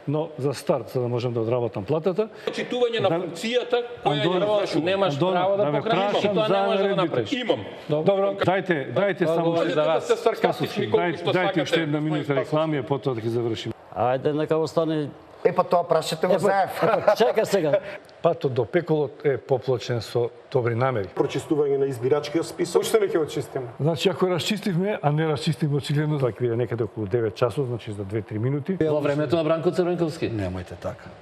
но за старт, за да можам да одработам платата. Читување на функцијата која немаш право да покажеш и тоа не можеш да направиш. Имам. Добро, дайте само дайте уште една минута реклами, а потоа да ги завршиме. Ајде, нека остане. Па тоа прашате го знаев. Чекај сега. Патот до пеколот е поплачен со добри намери. Прочистување на избирачкиот список. Уште не ќе го чистиме. Значи, ако расчистивме, а не расчистивме очигледно, тоа ќе биде некаде околу 9 часот, значи за 2-3 минути. Во времето на Бранко Црвенковски. Немојте така.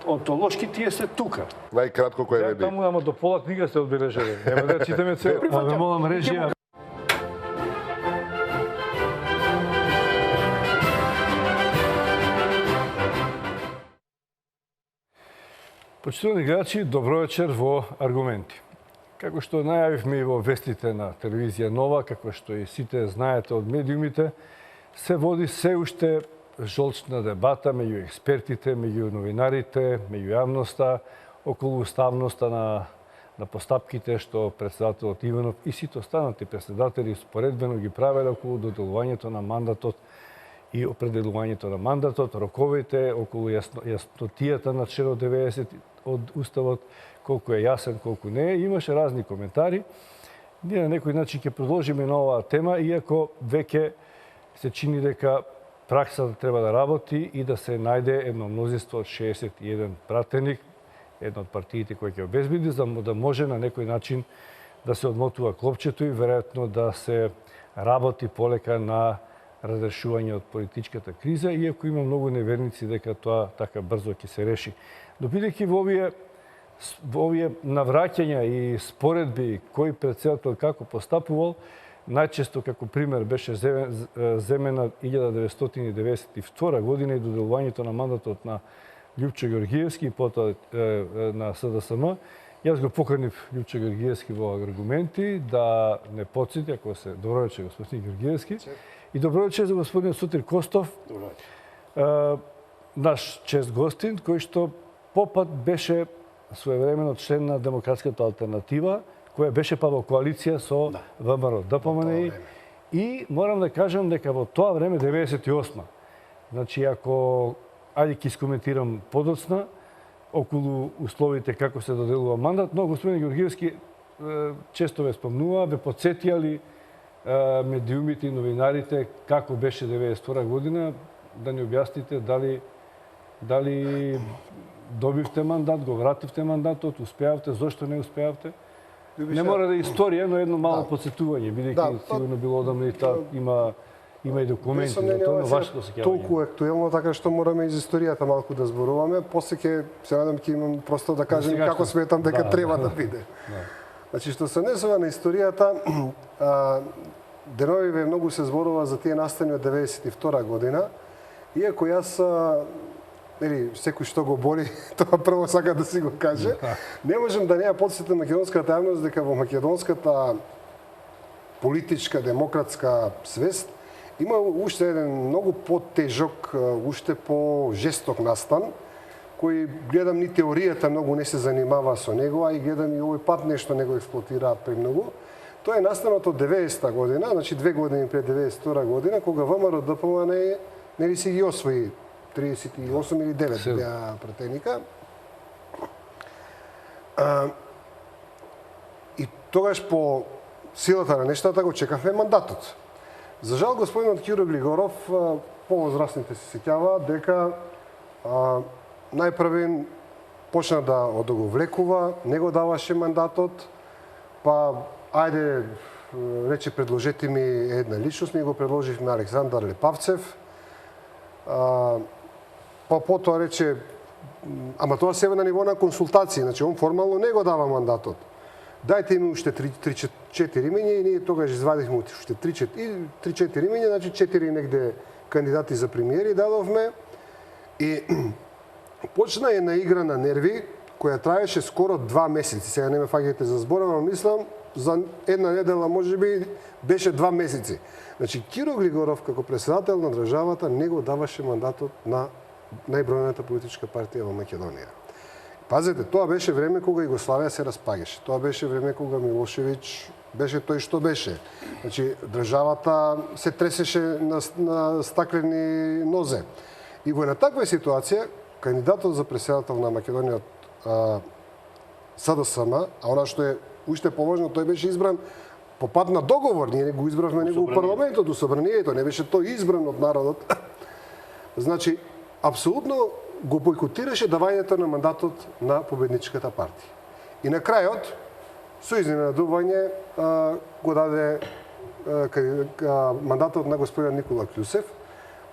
Онтолошки тие се тука. Најкратко кој е Таму ама до пола книга се одбележали. Нема да читаме цел. Ве молам режија. Почитувани гледачи, добро вечер во Аргументи. Како што најавивме и во вестите на телевизија Нова, како што и сите знаете од медиумите, се води се уште жолчна дебата меѓу експертите, меѓу новинарите, меѓу јавноста, околу уставноста на постапките што председателот Иванов и сите останати председатели споредбено ги правеле околу доделувањето на мандатот и определувањето на мандатот, роковите, околу јаснотијата на членот 90 од Уставот, колку е јасен, колку не е. Имаше разни коментари. Ние на некој начин ќе продолжиме на оваа тема, иако веќе се чини дека праксата треба да работи и да се најде едно мнозинство од 61 пратеник, една од партиите кој ќе обезбеди, за да може на некој начин да се одмотува клопчето и веројатно да се работи полека на разрешување од политичката криза, иако има многу неверници дека тоа така брзо ќе се реши. Но бидејќи во овие навраќања и споредби кој председател како постапувал, најчесто како пример беше земена 1992 година и доделувањето на мандатот на Љупчо Георгиевски и потоа на СДСМ. Јас го поканив Љупчо Георгиевски во Аргументи да не подсети, ако се добро вечер господин Георгиевски. И добро вечер за господин Сотир Костов, наш чест гостин, кој што попат беше своевремено член на Демократската алтернатива, која беше па во коалиција со ВМРО ДПМН. И морам да кажам дека во тоа време, 98-ма, значи ако, ајде ќе искоментирам подоцна, околу условите како се доделува мандат, но господин Георгиевски често ве спомнува, ве подсетијали медиумите и новинарите како беше 92 година, да ни објасните дали добивте мандат, го вративте мандатот, успеавте, зошто не успеавте? Не мора да е историја, но едно мало подсетување, бидејќи сигурно било одамна и има и документи за тоа, но вашето сеќавање. Толку актуелно, така што мораме из историјата малку да зборуваме, после ќе се надам ќе имам просто да кажем како сметам дека треба да биде. Значи, што се однесува на историјата, деновиве многу се зборува за тие настани од 92 година, иако јас, секој што го боли, тоа прво сака да си го каже, не можем да не ја подсетам македонската јавност дека во македонската политичка, демократска свест има уште еден многу потежок, уште по-жесток настан, кој гледам ни теоријата многу не се занимава со него, а и гледам и овој пат нешто не го експлоатираат премногу. Тоа е настанот од 90-та година, значи 2 години пред 92 година, кога ВМРО ДПМН нели си ги освои 38 или 9 беа пратеника. И тогаш по силата на нештата го чекавме мандатот. За жал, господинот Киро Глигоров, повозрастните се сеќава дека најпрвен почна да одговлекува, не го даваше мандатот, па ајде, рече, предложете ми една личност, ние го предложивме Александар Лепавцев, па потоа рече, ама тоа се на ниво на консултации, значи он формално не го дава мандатот. Дајте ми уште 3-4 имења и ние тогаш извадихме уште 3-4 имења, значи 4 негде кандидати за премиери дадовме и почна една игра на нерви која траеше скоро 2 месеци. Сега не ме фаќајте за збора, но мислам за една недела можеби беше 2 месеци. Значи Киро Глигоров како председател на државата не го даваше мандатот на најбројната политичка партија во Македонија. Пазете, тоа беше време кога Југославија се распаѓаше. Тоа беше време кога Милошевиќ беше тој што беше. Значи, државата се тресеше на стаклени нозе. И во една таква ситуација, кандидатот за председател на Македонија од СДСМ, а она што е уште поважно, тој беше избран по пат на договор, ние го избравме него у парламентот, у собранието, не беше тој избран од народот. Значи, апсолутно го бойкотираше давањето на мандатот на победничката партија. И на крајот, со изненадување, го даде мандатот на господин Никола Клюсев.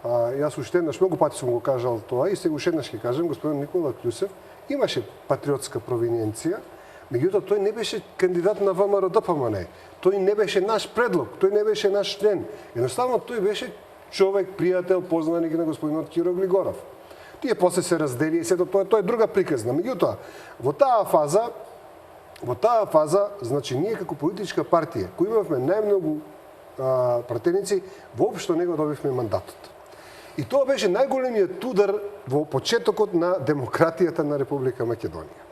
Јас уште еднаш, многу пати сум го кажал тоа и сега уште еднаш ќе кажам, господин Никола Клюсев имаше патриотска провиненција, меѓутоа тој не беше кандидат на ВМРО ДПМН. Тој не беше наш предлог, тој не беше наш член. Едноставно тој беше човек, пријател, познаник на господинот Киро Глигоров. Тие после се раздели и сето тоа е друга приказна. Меѓутоа, во таа фаза, значи ние како политичка партија, кои имавме најмногу пратеници, воопшто не го добивме мандатот. И тоа беше најголемиот удар во почетокот на демократијата на Република Македонија.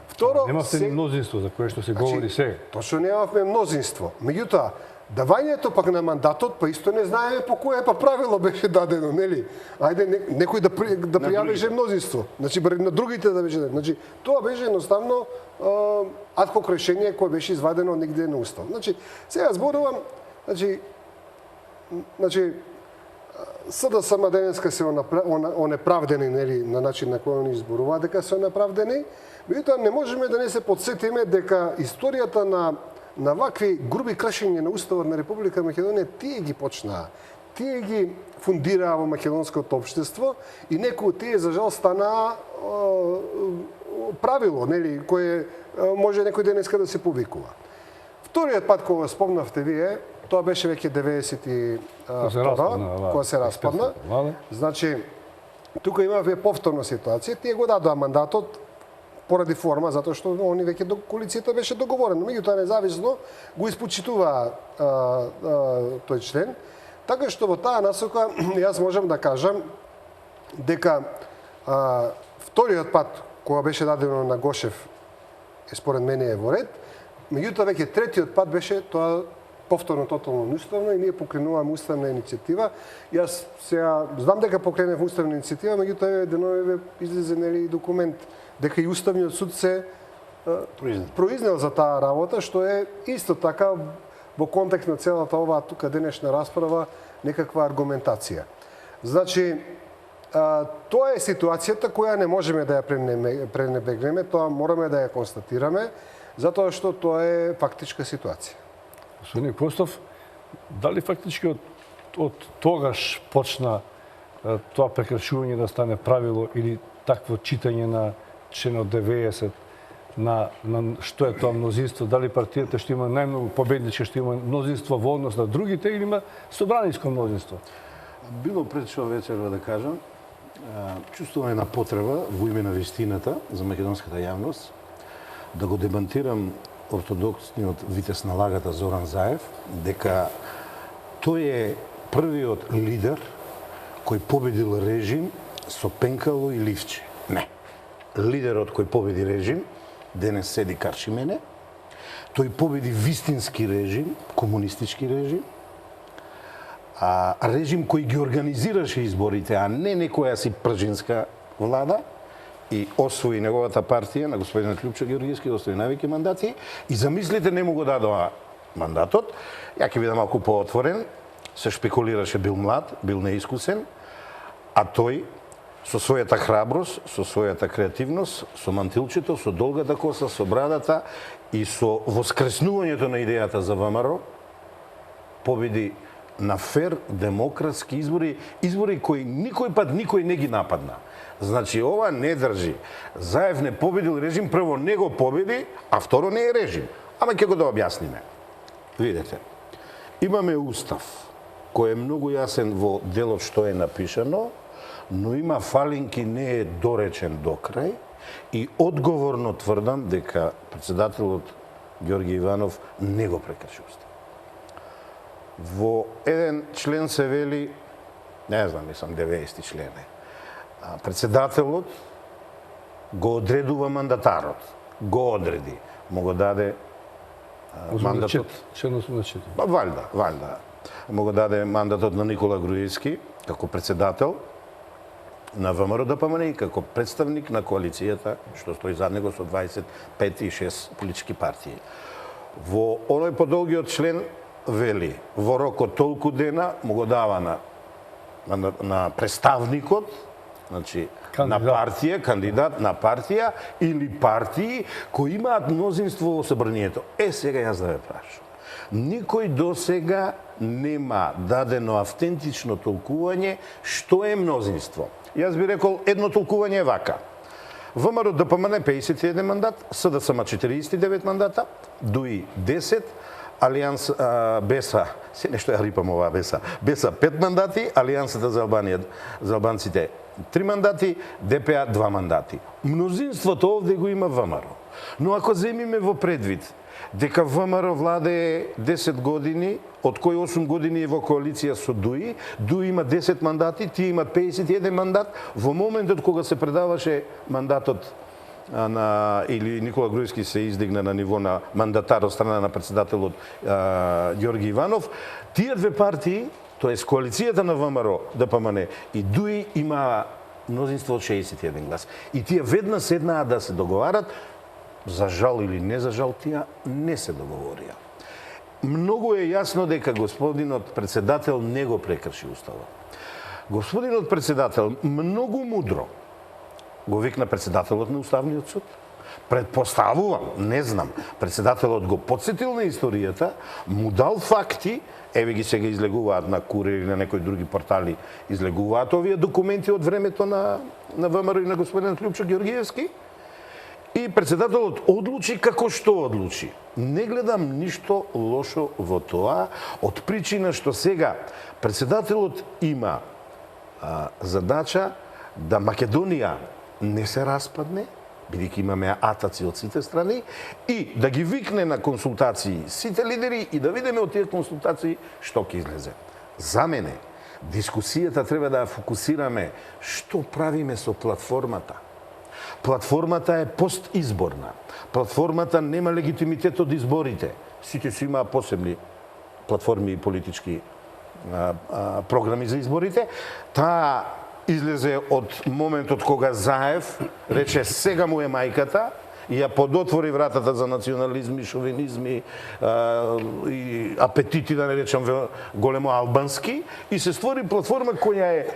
Второ, Немавте ни мнозинство за кое што се говори сега. Точно немавме мнозинство. Меѓутоа, давањето пак на мандатот, па исто не знаеме по кое правило беше дадено, нели? Ајде некој да пријавеше мнозинство. Значи на другите да беше дадено. Значи тоа беше едноставно адхок решение кое беше извадено негде на устав. Значи сега зборувам, значи СДСМ денеска се онеправдени, нели, на начин на кој они изборуваат дека се онеправдени. Меѓутоа не можеме да не се подсетиме дека историјата на вакви груби кршења на уставот на Република Македонија тие ги почнаа. Тие ги фундираа во македонското општество и некои од тие за жал станаа правило, нели, кое може некој денеска да се повикува. Вториот пат кога спомнавте вие, тоа беше веќе 92 кога се распадна. Значи тука имавме повторна ситуација, тие го дадоа мандатот поради форма, затоа што они веќе коалицијата беше договорена. Меѓутоа независно го испочитуваа тој член. Така што во таа насока јас можам да кажам дека вториот пат кога беше дадено на Гошев според мене е во ред, меѓутоа веќе третиот пат беше тоа повторно тотално неуставно и ние покренуваме уставна иницијатива. Јас сега знам дека покренев уставна иницијатива, меѓутоа деновиве излезе нели документ дека и Уставниот суд се произнел за таа работа, што е исто така во контекст на целата оваа тука денешна расправа некаква аргументација. Значи, тоа е ситуацијата која не можеме да ја пренебрегнеме, тоа мораме да ја констатираме, затоа што тоа е фактичка ситуација. Господин Костов, дали фактички од тогаш почна тоа прекршување да стане правило или такво читање на членот 90 на што е тоа мнозинство, дали партијата што има најмногу победничка, што има мнозинство во однос на другите или има собраниско мнозинство? Било пред што вечерва да кажам, чувствувам една потреба во име на вистината за македонската јавност да го демантирам ортодоксниот витез на лагата Зоран Заев, дека тој е првиот лидер кој победил режим со пенкало и ливче. Не. Лидерот кој победи режим, денес седи карши мене, тој победи вистински режим, комунистички режим, режим кој ги организираше изборите, а не некоја си пржинска влада, и освои неговата партија на господинот Љупчо Георгиевски, освои највеќе мандати, и замислите не му го дадоа мандатот. Ја ќе бидам малку поотворен, се шпекулираше, бил млад, бил неискусен, а тој со својата храброст, со својата креативност, со мантилчето, со долгата коса, со брадата и со воскреснувањето на идејата за ВМРО, победи на фер, демократски избори, избори кои никој пат никој не ги нападна. Значи, ова не држи. Заев не победил режим, прво не го победи, а второ не е режим. Ама ќе го да објасниме. Видете, имаме устав кој е многу јасен во делот што е напишано, но има фалинки, не е доречен до крај и одговорно тврдам дека председателот Ѓорги Иванов не го прекрши устав. Во еден член се вели, не знам, мислам 90 член е, председателот го одредува мандатарот, го одреди, му го даде мандатот. Член 84. Валјда. Му го даде мандатот на Никола Груевски како председател. на ВМРО-ДПМН и како представник на коалицијата што стои зад него со 25 и 6 политички партии. Во оној подолгиот член вели во рок од толку дена му го дава на представникот, значи на партија, кандидат на партија или партии кои имаат мнозинство во собранието. Сега јас да ве прашам. Никој до сега нема дадено автентично толкување што е мнозинство. Јас би рекол едно толкување е вака. ВМРО-ДПМН 51 мандат, СДСМ 49 мандата, ДУИ 10, Алијанс БЕСА, се нешто ја рипам оваа БЕСА 5 мандати, Алијансата за Албанија, за албанците 3 мандати, ДПА 2 мандати. Мнозинството овде го има ВМРО. Но ако земиме во предвид дека ВМРО владее 10 години, од кои 8 години е во коалиција со ДУИ, ДУИ има 10 мандати, тие имат 51 мандат, во моментот кога се предаваше мандатот или Никола Груевски се издигна на ниво на мандатар од страна на председателот Ѓорги Иванов, тие две партии, тоест коалицијата на ВМРО, ДПМН и ДУИ има мнозинство од 61 глас. И тие веднаш седнаа да се договарат, за жал или не за жал, тие не се договорија. Многу е јасно дека господинот председател не го прекрши уставот. Господинот председател многу мудро го викна председателот на Уставниот суд. Предпоставувам, не знам, председателот го подсетил на историјата, му дал факти, еве ги сега излегуваат на Курир или на некои други портали, излегуваат овие документи од времето на ВМРО и на господинот Лјупчо Ѓоргиевски. И председателот одлучи како што одлучи. Не гледам ништо лошо во тоа, од причина што сега председателот има задача да Македонија не се распадне, бидејќи имаме атаци од сите страни, и да ги викне на консултации сите лидери и да видиме од тие консултации што ќе излезе. За мене, дискусијата треба да ја фокусираме што правиме со платформата. Платформата е постизборна. Платформата нема легитимитет од изборите. Сите си имаа посебни платформи и политички програми за изборите. Таа излезе од моментот кога Заев рече сега му е мајката и ја подотвори вратата за национализми, шовинизми и апетити, да не речам големо албански, и се створи платформа која е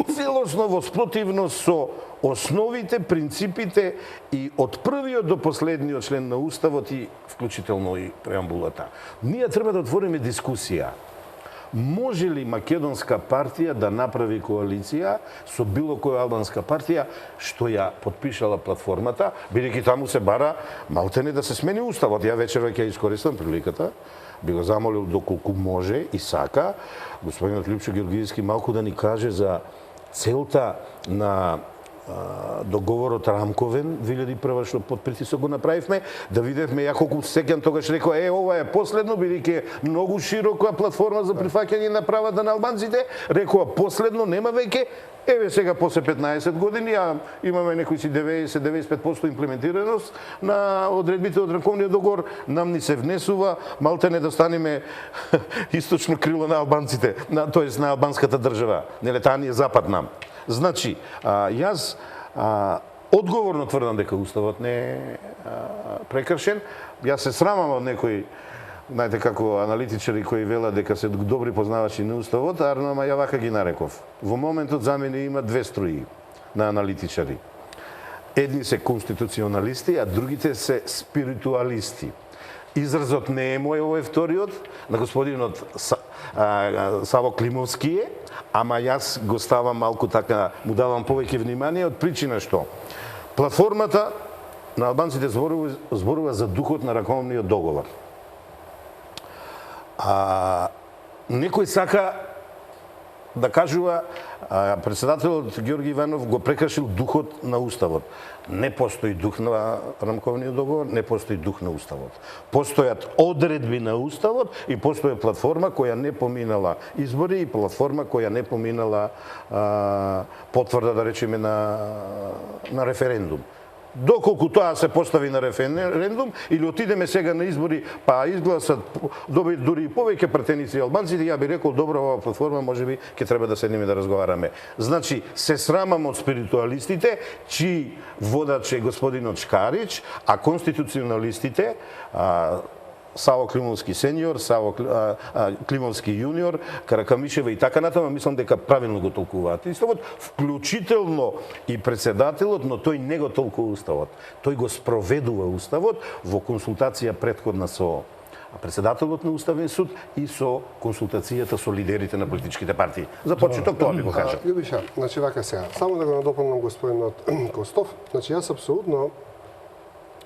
целосно во спротивност со основите, принципите и од првиот до последниот член на Уставот и вклучително и преамбулата. Ние треба да отвориме дискусија. Може ли македонска партија да направи коалиција со било која албанска партија што ја подпишала платформата, бидејќи таму се бара малтене да се смени Уставот. Ја вечерва ќе искористам приликата, би го замолил доколку може и сака господинот Лјупчо Ѓоргиевски малку да ни каже за целта на договорот рамковен 2001 што под притисок го направивме, да видевме, ја колку сеќам тогаш рекол, ова е последно, бидејќи многу широка платформа за прифаќање на правата на албанците, рекоа последно, нема веќе, еве сега после 15 години, имаме некои си 90-95% имплементираност на одредбите од рамковниот договор, нам ни се внесува, малтене да станеме источно крило на албанците, тоест на албанската држава, неле таа ни е запад нам. Значи, јас одговорно тврдам дека Уставот не е прекршен. Јас се срамам од некои, знаете како аналитичари кои велат дека се добри познавачи на Уставот, ама ја вака ги нареков. Во моментот за мене има две струи на аналитичари. Едни се конституционалисти, а другите се спиритуалисти. Изразот не е мој, овој вториот, на господинот Саво Климовски е, ама јас го ставам малку така, му давам повеќе внимание од причина што платформата на албанците зборува за духот на рамковниот договор. Некој сака да кажува председателот Ѓорги Иванов го прекршил духот на Уставот. Не постои дух на рамковниот договор, не постои дух на Уставот. Постојат одредби на Уставот и постои платформа која не поминала избори и платформа која не поминала потврда, да речеме, на референдум. доколку тоа се постави на референдум или отидеме сега на избори, па изгласат дури и повеќе претеници албанците, ја би рекол добро, оваа платформа можеби ќе треба да седнеме да разговараме. Значи, се срамам од спиритуалистите, чии водач е господинот Шкарич, а конституционалистите, Саво Климовски сениор, Саво Климовски јуниор, Каракамишева и така натаму, мислам дека правилно го толкуваат Уставот, вклучително и председателот, но тој не го толкува Уставот. Тој го спроведува Уставот во консултација претходна со председателот на Уставен суд и со консултацијата со лидерите на политичките партии. За почеток тоа би го кажам. Љубиша, значи вака сега, само да го надополнам господинот Костов, значи јас апсолутно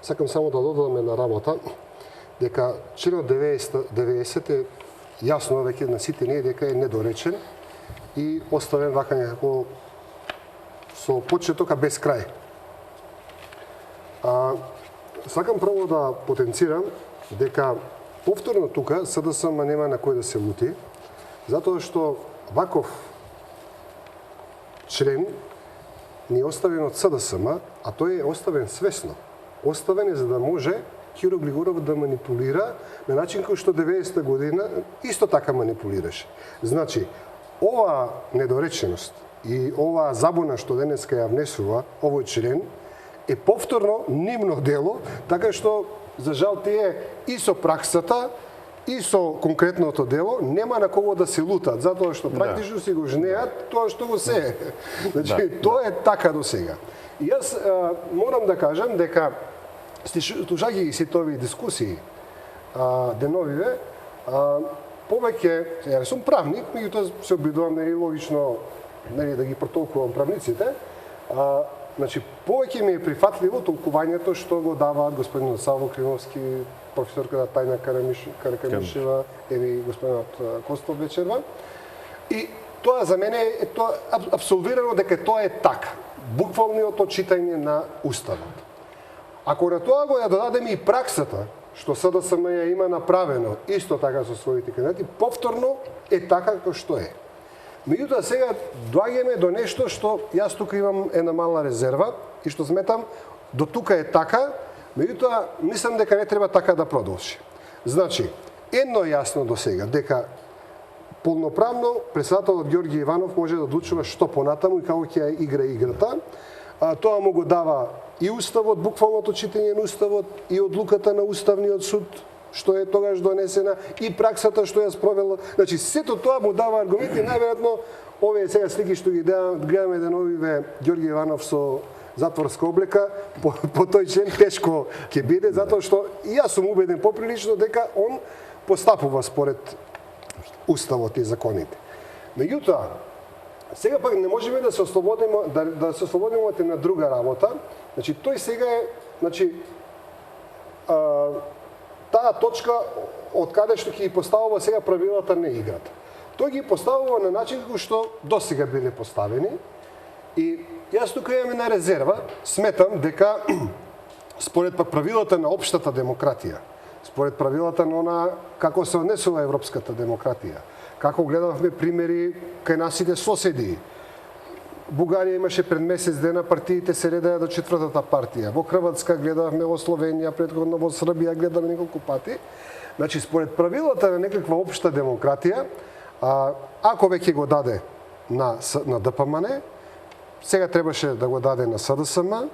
сакам само да додадам на работа дека членот 90 е јасно веќе на сите ние дека е недоречен и оставен вака некако со почеток, а без крај. Сакам прво да потенцирам дека повторно тука СДСМ нема на кој да се лути, затоа што ваков член ни оставен од СДСМ, а тој е оставен свесно. Оставен е за да може Киро Глигоров да манипулира на начин кој што 90-та година исто така манипулираше. Значи, ова недореченост и ова забуна што денеска ја внесува овој член е повторно нивно дело, така што за жал тие и со праксата и со конкретното дело нема на кого да се лутат, затоа што практично си го жнеат тоа што го се. Значи, тоа е така до сега. И јас морам да кажам дека слушајќи ги сите овие дискусии деновиве, повеќе, ја сум правник, меѓутоа се обидувам логично да ги протолкувам правниците, значи повеќе ми е прифатливо толкувањето што го даваат господинот Саво Климовски, професорката Тајна Каракамишева, еви господинот Костов вечерва. И тоа за мене е тоа апсолвирано дека тоа е така, буквалниот читање на Уставот. Ако на тоа го ја додадеме и праксата, што СДСМ ја има направено, исто така со своите кандидати, повторно е така како што е. Меѓутоа сега доаѓаме до нешто што јас тука имам една мала резерва и што сметам до тука е така, меѓутоа мислам дека не треба така да продолжи. Значи, едно е јасно до сега, дека полноправно председателот Ѓорѓи Иванов може да одлучува што понатаму и како ќе ја игра играта. Тоа му го дава и Уставот, буквалното читање на Уставот, и одлуката на Уставниот суд, што е тогаш донесена, и праксата што ја спровела. Значи, сето тоа му дава аргументи, најверојатно овие сега слики што ги гледаме деновиве Ѓорѓи Иванов со затворска облека, по тој член тешко ќе биде, затоа што и јас сум убеден поприлично дека он постапува според Уставот и законите. Меѓутоа, сега пак не можеме да се ослободиме да се ослободиме од една друга работа. Значи тој сега е, значи таа точка од каде што ќе ги поставува сега правилата на играта. Тој ги поставува на начин како што досега биле поставени и јас тука имам една резерва, сметам дека според правилата на општата демократија, според правилата на она како се однесува европската демократија, како гледавме примери кај насите соседи. Бугарија имаше пред месец дена партиите се редеа до четвртата партија. Во Хрватска гледавме, во Словенија, претходно во Србија гледаме неколку пати. Значи, според правилата на некаква општа демократија, ако веќе го даде на ДПМН, сега требаше да го даде на СДСМ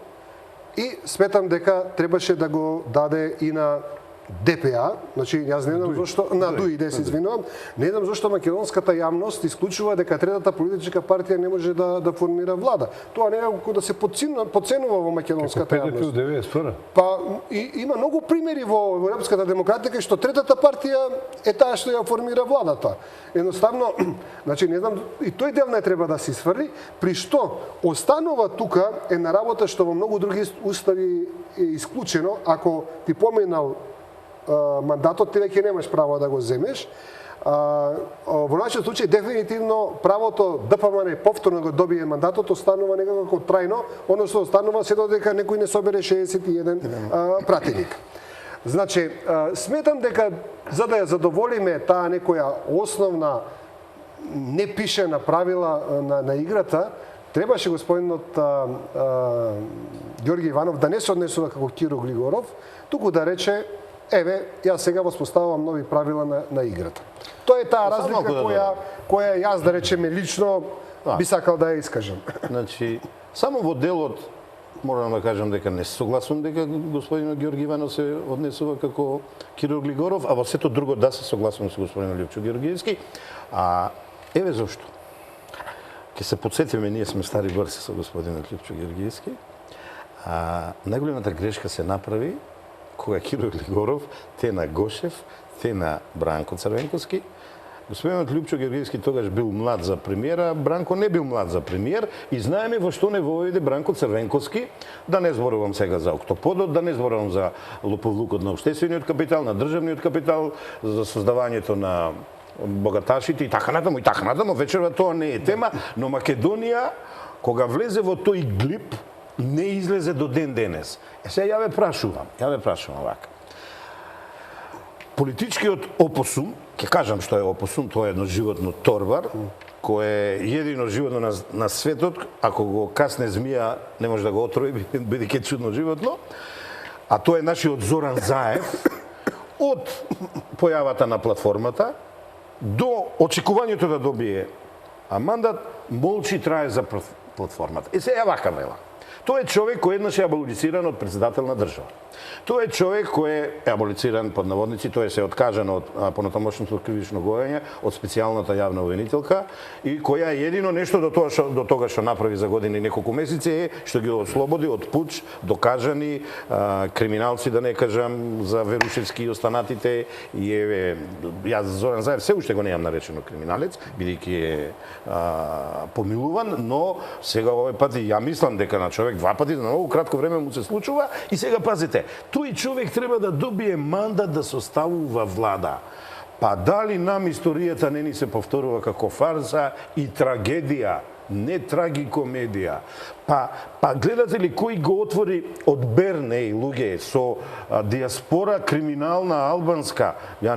и сметам дека требаше да го даде и на ДПА, значи јас не знам зошто на ДУИ, се извинувам, не знам зошто македонската јавност исклучува дека третата политичка партија не може да формира влада. Тоа некако да се подценува во македонската јавност. Па има многу примери во европската демократија што третата партија е таа што ја формира владата. Едноставно, значи не знам, и тој дел не треба да се сврли, при што останува тука една работа што во многу други устави е исклучено, ако ти поминал мандатот, ти веќе немаш право да го земеш. Во нашиот случај, дефинитивно, правото ДПМН повторно го добие мандатот, останува некако трајно, односно останува се додека некој не собере 61 пратеник. Значи, сметам дека за да ја задоволиме таа некоја основна непишена правила на играта, требаше господинот Ѓорги Иванов да не се однесува како Киро Глигоров, туку да рече, еве, јас сега воспоставувам нови правила на играта. Тоа е таа разлика која јас, да речеме, лично би сакал да ја искажам. Значи, само во делот морам да кажам дека не се согласувам дека господинот Ѓорги Иванов се однесува како Киро Глигоров, а во сето друго да се согласувам со господинот Лјупчо Георгиевски. А еве зошто. Ке се подсетиме, ние сме стари борци со господинот Лјупчо Георгиевски. Најголемата грешка се направи кога Киро Глигоров, те на Гошев, те на Бранко Црвенковски. Господинот Лјупчо Георгиевски тогаш бил млад за премиера, Бранко не бил млад за премиер и знаеме во што не воведе Бранко Црвенковски, да не зборувам сега за Октоподот, да не зборувам за лоповлукот на општествениот капитал, на државниот капитал, за создавањето на богаташите и така натаму, вечерва тоа не е тема, но Македонија кога влезе во тој глип не излезе до ден денес. Сега ја ве прашувам вака. Политичкиот опосум, ќе кажам што е опосум, тоа е едно животно торбар, кое е едино животно на светот, ако го касне змија, не може да го отрови, бидејќи чудно животно, а тоа е нашиот Зоран Заев, од појавата на платформата до очекувањето да добие мандат, молчи трае за платформата. И сега вака вела. Тоа е човек кој еднаш е аболициран од председател на држава. Тоа е човек кој е аболициран под наводници, тој се откажан од понатамошното кривично гоење, од специјалната јавна обвинителка и која едино нешто до тога што направи за години неколку месеци е што ги ослободи од пуч докажани криминалци, да не кажам за Верушевски и останатите. И еве, јас Зоран Заев се уште го неам наречено криминалец, бидејќи е помилуван, но сега овој пат ја мислам дека на човек два пати за многу кратко време му се случува и сега пазите, тој човек треба да добие мандат да составува влада. Па дали нам историјата не ни се повторува како фарса и трагедија, не трагикомедија. Па гледате ли кој го отвори од Бернеј луѓе со диаспора криминална албанска? Ја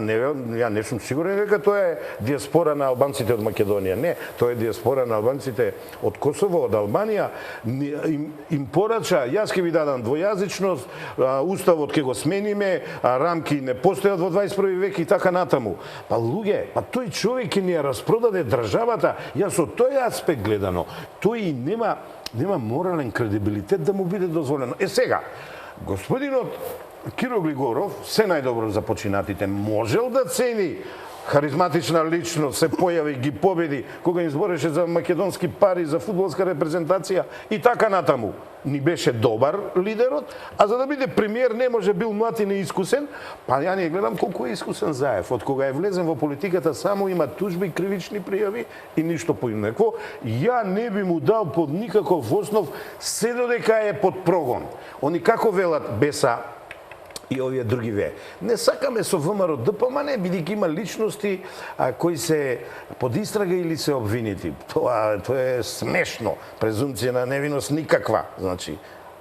не сум сигурен дека тоа е диаспора на албанците од Македонија. Не, тоа е диаспора на албанците од Косово, од Албанија. Им порача, јас ќе ви дадам двојазичност, уставот ќе го смениме, рамки не постојат во 21 век и така натаму. Па луѓе, па тој човек ќе ни ја распродаде државата. Јас од тој аспект гледано, тој нема морален кредибилитет да му биде дозволено. Сега, господинот Киро Глигоров, се најдобро за починатите, можел да цени харизматична личност, се појави, ги победи, кога им збореше за македонски пари, за фудбалска репрезентација и така натаму. Ни беше добар лидерот, а за да биде премиер не може бил млад и неискусен, па ја не гледам колку е искусен Заев. Од кога е влезен во политиката само има тужби, кривични пријави и ништо поинакво. Ја не би му дал под никаков основ се додека е под прогон. Они како велат Беса и овие други ве. Не сакаме со ВМРО ДПМН, бидејќи има личности кои се под истрага или се обвинити. Тоа е смешно. Презумција на невиност никаква. Значи,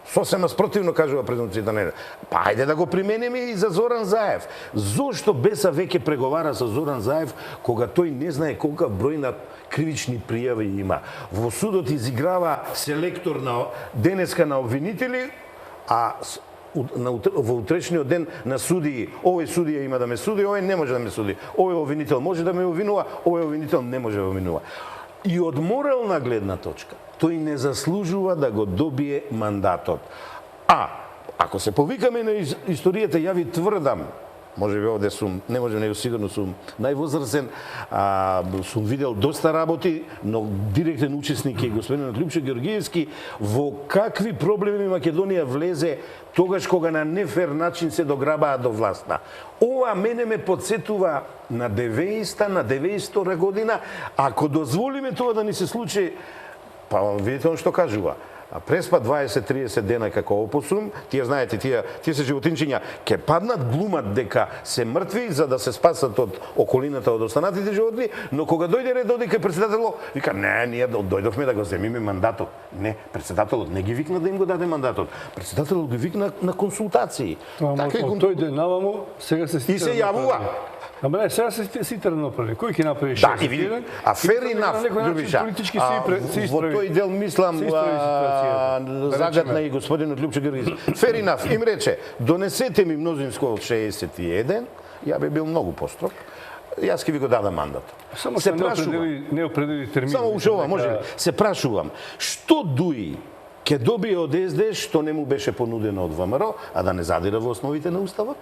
сосема спротивно кажува презумцијата на невиност. Па ајде да го примениме и за Зоран Заев. Зошто Беса веќе преговара со Зоран Заев кога тој не знае колка број на кривични пријави има? Во судот изиграва селектор на денеска на обвинители, а во утрешниот ден на судии, овој судија има да ме суди, овој не може да ме суди. Овој обвинител може да ме обвинува, овој обвинител не може да ме обвинува. И од морална гледна точка, тој не заслужува да го добие мандатот. Ако се повикаме на историјата, ја ви тврдам, може би овде сум, не може него сигурно сум највозрасен, сум видел доста работи, но директен учесник е господинот Лјупчо Георгиевски, во какви проблеми Македонија влезе тогаш кога на нефер начин се дограбаа до власта. Ова мене ме подсетува на 90-та, на 92 година. Ако дозволиме тоа да ни се случи, па видите што кажува, а преспа 20-30 дена како опосум, тие знаете, тие се животинчиња ќе паднат, глумат дека се мртви за да се спасат од околината од останатите животни, но кога дојде ред доди кај председателот, вика не, ние дојдовме да го земиме мандатот. Не, председателот не ги викна да им го даде мандатот. Председателот ги викна на консултации. Така тој ден наваму, сега се И се јавува. Ама не, сега се сите направи. Кој ќе направи 6? Да, и види, а fair enough, Љубиша, во тој дел мислам загадна и господинот Лјупчо Георгиевски. Fair enough, им рече, донесете ми мнозинско од 61, ја би бил многу построг, јас ќе ви го дадам мандат. Само се не определи термин. Само уште ова, може, се прашувам, што Дуи ќе добие од СДС што не му беше понудено од ВМРО, а да не задира во основите на Уставот?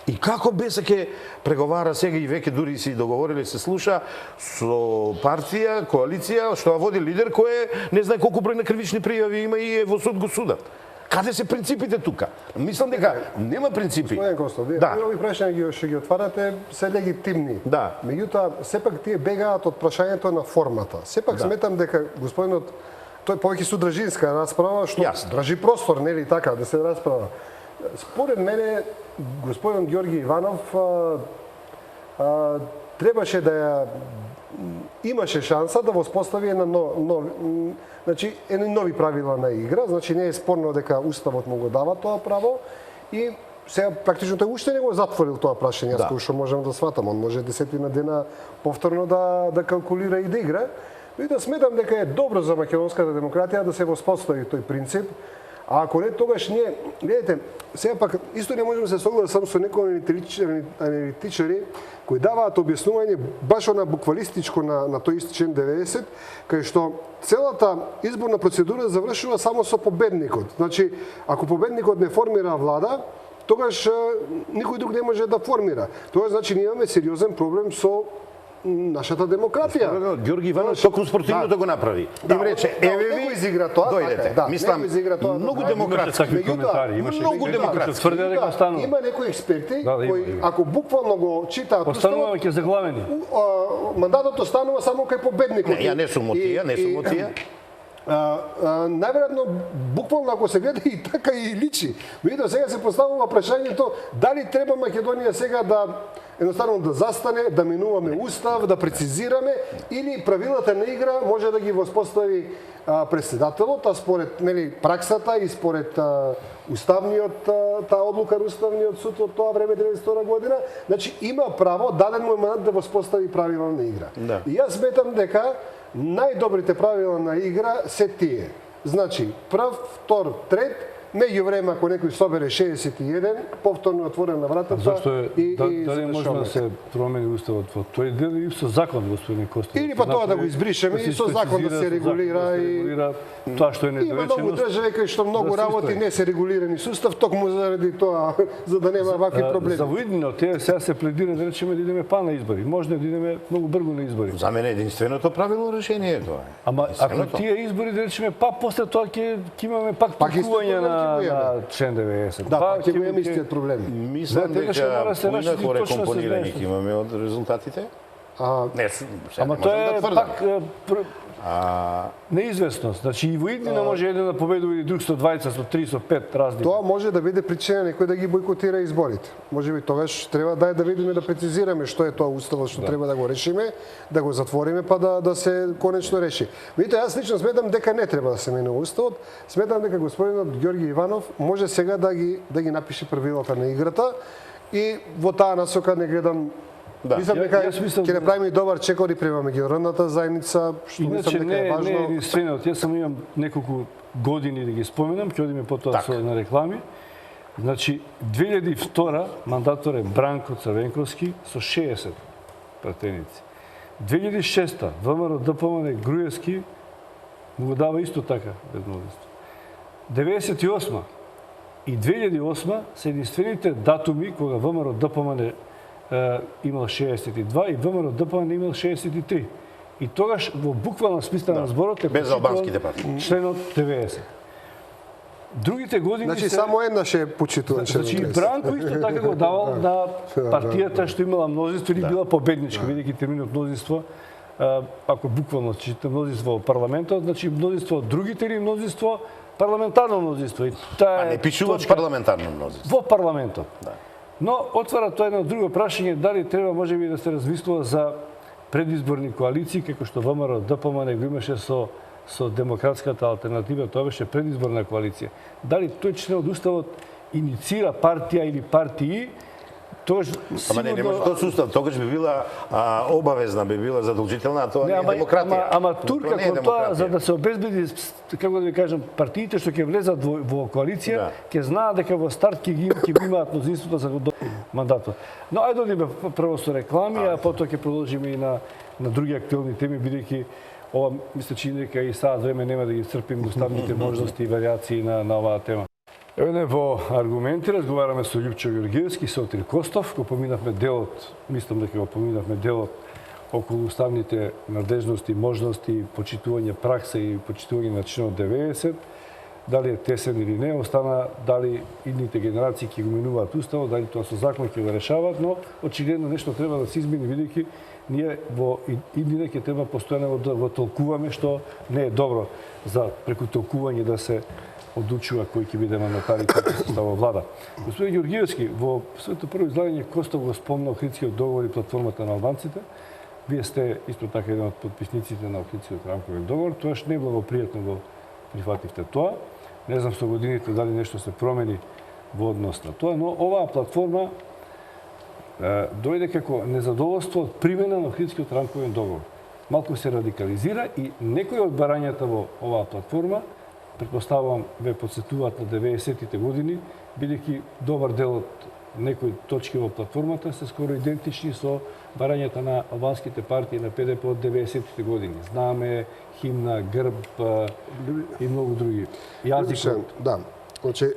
И како БЕС ќе преговара сега и веќе дури си договорили се слуша со партија, коалиција, што води лидер кој не знае колку број на кривични пријави има и е во суд го судат. Каде се принципите тука? Мислам дека нема принципи. Господин Костов, вие овие прашања што ги отварате се легитимни. Да. Меѓутоа, сепак тие бегаат од прашањето на формата. Сепак сметам дека господинот тој повеќе судржинска расправа што држи простор, нели така, да се расправа. Според мене, господин Георги Иванов требаше да ја имаше шанса да воспостави значи едни нови правила на игра, значи не е спорно дека Уставот му го дава тоа право и сега практично тој уште не го затворил тоа прашање, јас што можам да сватам, он може 10 дена повторно да калкулира и да игра. И да сметам дека е добро за македонската демократија да се воспостави тој принцип. А ако не, тогаш ние, гледате, сега пак исто не можем да се согласам со некои аналитичари кои даваат објаснување баш на буквалистичко на тој ист член 90, кај што целата изборна процедура завршува само со победникот. Значи, ако победникот не формира влада, тогаш никој друг не може да формира. Тоа значи ние имаме сериозен проблем со нашата демократија. Ѓорги Иванов токму спортивното го направи. Им рече, еве ви изигра тоа, дојдете. Мислам, многу демократски. Многу демократски. Тврде дека останува. Има некои експерти кои ако буквално го читаат останува ќе заглавени. Мандатот останува само кај победникот. Не, ја не сум од тие, најверојатно буквално ако се гледа и така и личи. Меѓутоа сега се поставува прашањето дали треба Македонија сега да едноставно да застане, да минуваме устав, да прецизираме или правилата на игра може да ги воспостави председателот, а според праксата и според уставниот таа одлука на уставниот суд од тоа време 92 година, значи има право даден му мандат да воспостави правила на игра. И јас сметам дека најдобрите правила на игра се тие. Значи, прв, втор, трет, меѓу време ако некој собере 61, повторно отворена вратата. Зашто дали може да се промени уставот во тој дел и со закон, господин Костов? Или па тоа да го избришеме и со закон да се регулира и тоа што е недоречено. Има многу држави кои што многу работи не се регулирани со устав, токму заради тоа, за да нема вакви проблеми. За воидно тие сега се пледира да речеме да идеме па на избори. Може да идеме многу брзо на избори. За мене единственото правилно решение е тоа. Ама ако тие избори да речеме па после тоа ќе имаме пак толкување на член 90. Да, пак ќе имаме истиот проблем. Мислам дека поинако рекомпонирање ќе имаме од резултатите. Ама тоа е пак неизвестност. Значи и во иднина може еден да победува или друг со 20, со 3, со 5 разлики. Тоа може да биде причина некој да ги бойкотира изборите. Можеби тогаш треба да видиме, да прецизираме што е тоа уставот што треба да го решиме, да го затвориме па да се конечно реши. Меѓутоа јас лично сметам дека не треба да се менува уставот. Сметам дека господинот Ѓорги Иванов може сега да ги напише правилата на играта и во таа насока не гледам. Мислам дека ќе направиме и добар чекор и према меѓународната заедница, што мислам дека е важно. Не е единствениот. Јас само имам неколку години да ги споменам, ќе одиме потоа на реклами. Значи, 2002 мандатор е Бранко Црвенковски со 60 пратеници. 2006 ВМРО ДПМН Груевски му го дава исто така веднодейство. 98 и 2008 се единствените датуми кога ВМРО ДПМН имал 62 и ВМРО ДПМН имал 63. И тогаш во буквална смисла на зборот е без албанските партии. Членот 90. Другите години значи само еднаш е почитуван член. Значи Бранко исто така го давал на партијата што имала мнозинство или била победничка, бидејќи терминот мнозинство ако буквално читате мнозинство во парламентот, значи мнозинство од другите или мнозинство парламентарно мнозинство. И таа Не пишувач точка парламентарно мнозинство. во парламентот. Но отвара тоа едно друго прашање, дали треба можеби да се размислува за предизборни коалиции, како што ВМРО ДПМН го имаше со демократската алтернатива, тоа беше предизборна коалиција. Дали тој член од уставот инициира партија или партии, тогаш Ама не може тоа сустав, тогаш би била обавезна, би била задолжителна, а тоа не е демократија. Ама турка не е кон тоа, демократија. за да се обезбеди, како да ви кажам, партиите што ќе влезат во коалиција, ќе знаат дека во старт ќе го имаат мнозинството за мандатот. Но ајде да одиме прво со реклами, а потоа ќе продолжиме и на други актуелни теми, бидејќи ова мисля че дека и саат време нема да ги црпим уставните можности и вариации на оваа тема. Еве во аргументи разговараме со Љупчо Георгиевски и Сотир Костов, го поминавме делот, мислам дека го поминавме делот околу уставните надежности, можности, почитување пракса и почитување на членот 90, дали е тесен или не, остана дали идните генерации ќе го минуваат уставот, дали тоа со закон ќе го решават, но очигледно нешто треба да се измени, бидејќи ние во иднина ќе треба постојано да го толкуваме, што не е добро за преку толкување да се одлучува кој ќе биде мандатар и кој ќе состава влада. Господин Георгиевски, во своето прво излагање Костов го спомна Охридскиот договор и платформата на албанците. Вие сте исто така еден од подписниците на Охридскиот рамковен договор. Тоаш не благопријатно го прифативте тоа. Не знам со годините дали нешто се промени во однос на тоа, но оваа платформа дојде како незадоволство од примена на Охридскиот рамковен договор. Малку се радикализира и некои од барањата во оваа платформа, предпоставувам, ве подсетуваат на 90-тите години, бидејќи добар дел од некои точки во платформата се скоро идентични со барањата на албанските партии на ПДП од 90-тите години. Знаме, химна, грб и многу други. Јазикот. Да. Значи,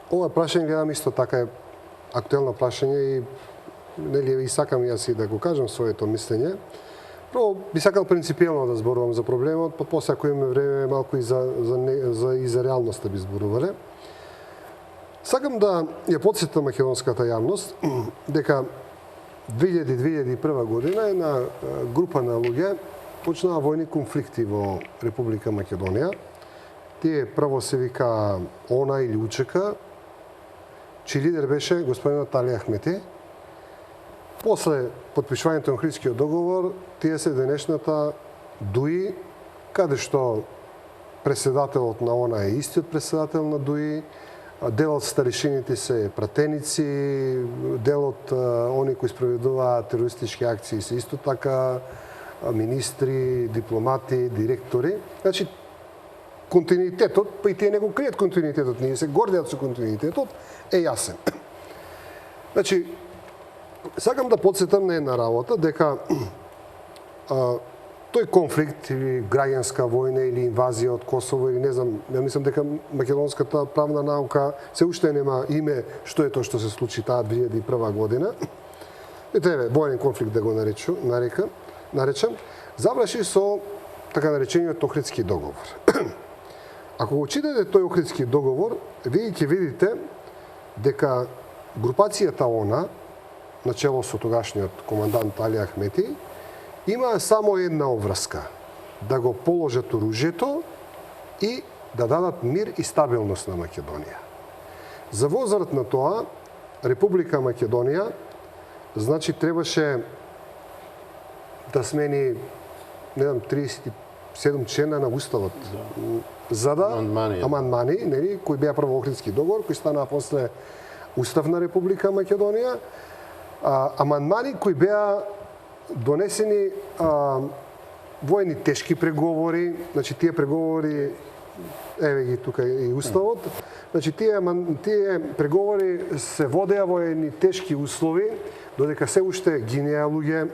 ова прашање гледам исто така е актуелно прашање и нели и сакам јас и да го кажам своето мислење. Прво, би сакал принципиелно да зборувам за проблемот, па после ако имаме време малку и за реалноста би зборувале. Сакам да ја подсетам македонската јавност дека 2000-2001 година една група на луѓе почнаа војни конфликти во Република Македонија. Тие прво се вика ОНА или УЧК, чиј лидер беше господинот Али Ахмети. После подпишувањето на Охридскиот договор, тие се денешната ДУИ, каде што преседателот на ОНА е истиот преседател на ДУИ, делот старешините се пратеници, делот они кои спроведуваат терористички акции се исто така министри, дипломати, директори. Значи, континуитетот, па и тие не го кријат континуитетот, ние се гордеат со континуитетот, е јасен. Значи, сакам да подсетам на една работа, дека тој конфликт или граѓанска војна или инвазија од Косово или не знам, ја мислам дека македонската правна наука се уште нема име што е тоа што се случи таа 2001 година. И тебе војен конфликт да го наречам, заврши со така наречениот Охридски договор. Ако го читате тој Охридски договор, вие ќе видите дека групацијата ОНА, начело со тогашниот командант Али Ахмети, има само една обврска – да го положат оружјето и да дадат мир и стабилност на Македонија. За возраст на тоа, Република Македонија, значи, требаше да смени, не знам, 37 члена на уставот, за да амандмани, нели, кои беа прво Охридски договор, кои станаа после Устав на Република Македонија, амандмани кои беа донесени во едни тешки преговори, значи тие преговори, еве ги тука и уставот, значи тие преговори се водеа во едни тешки услови, додека се уште гинеа луѓе,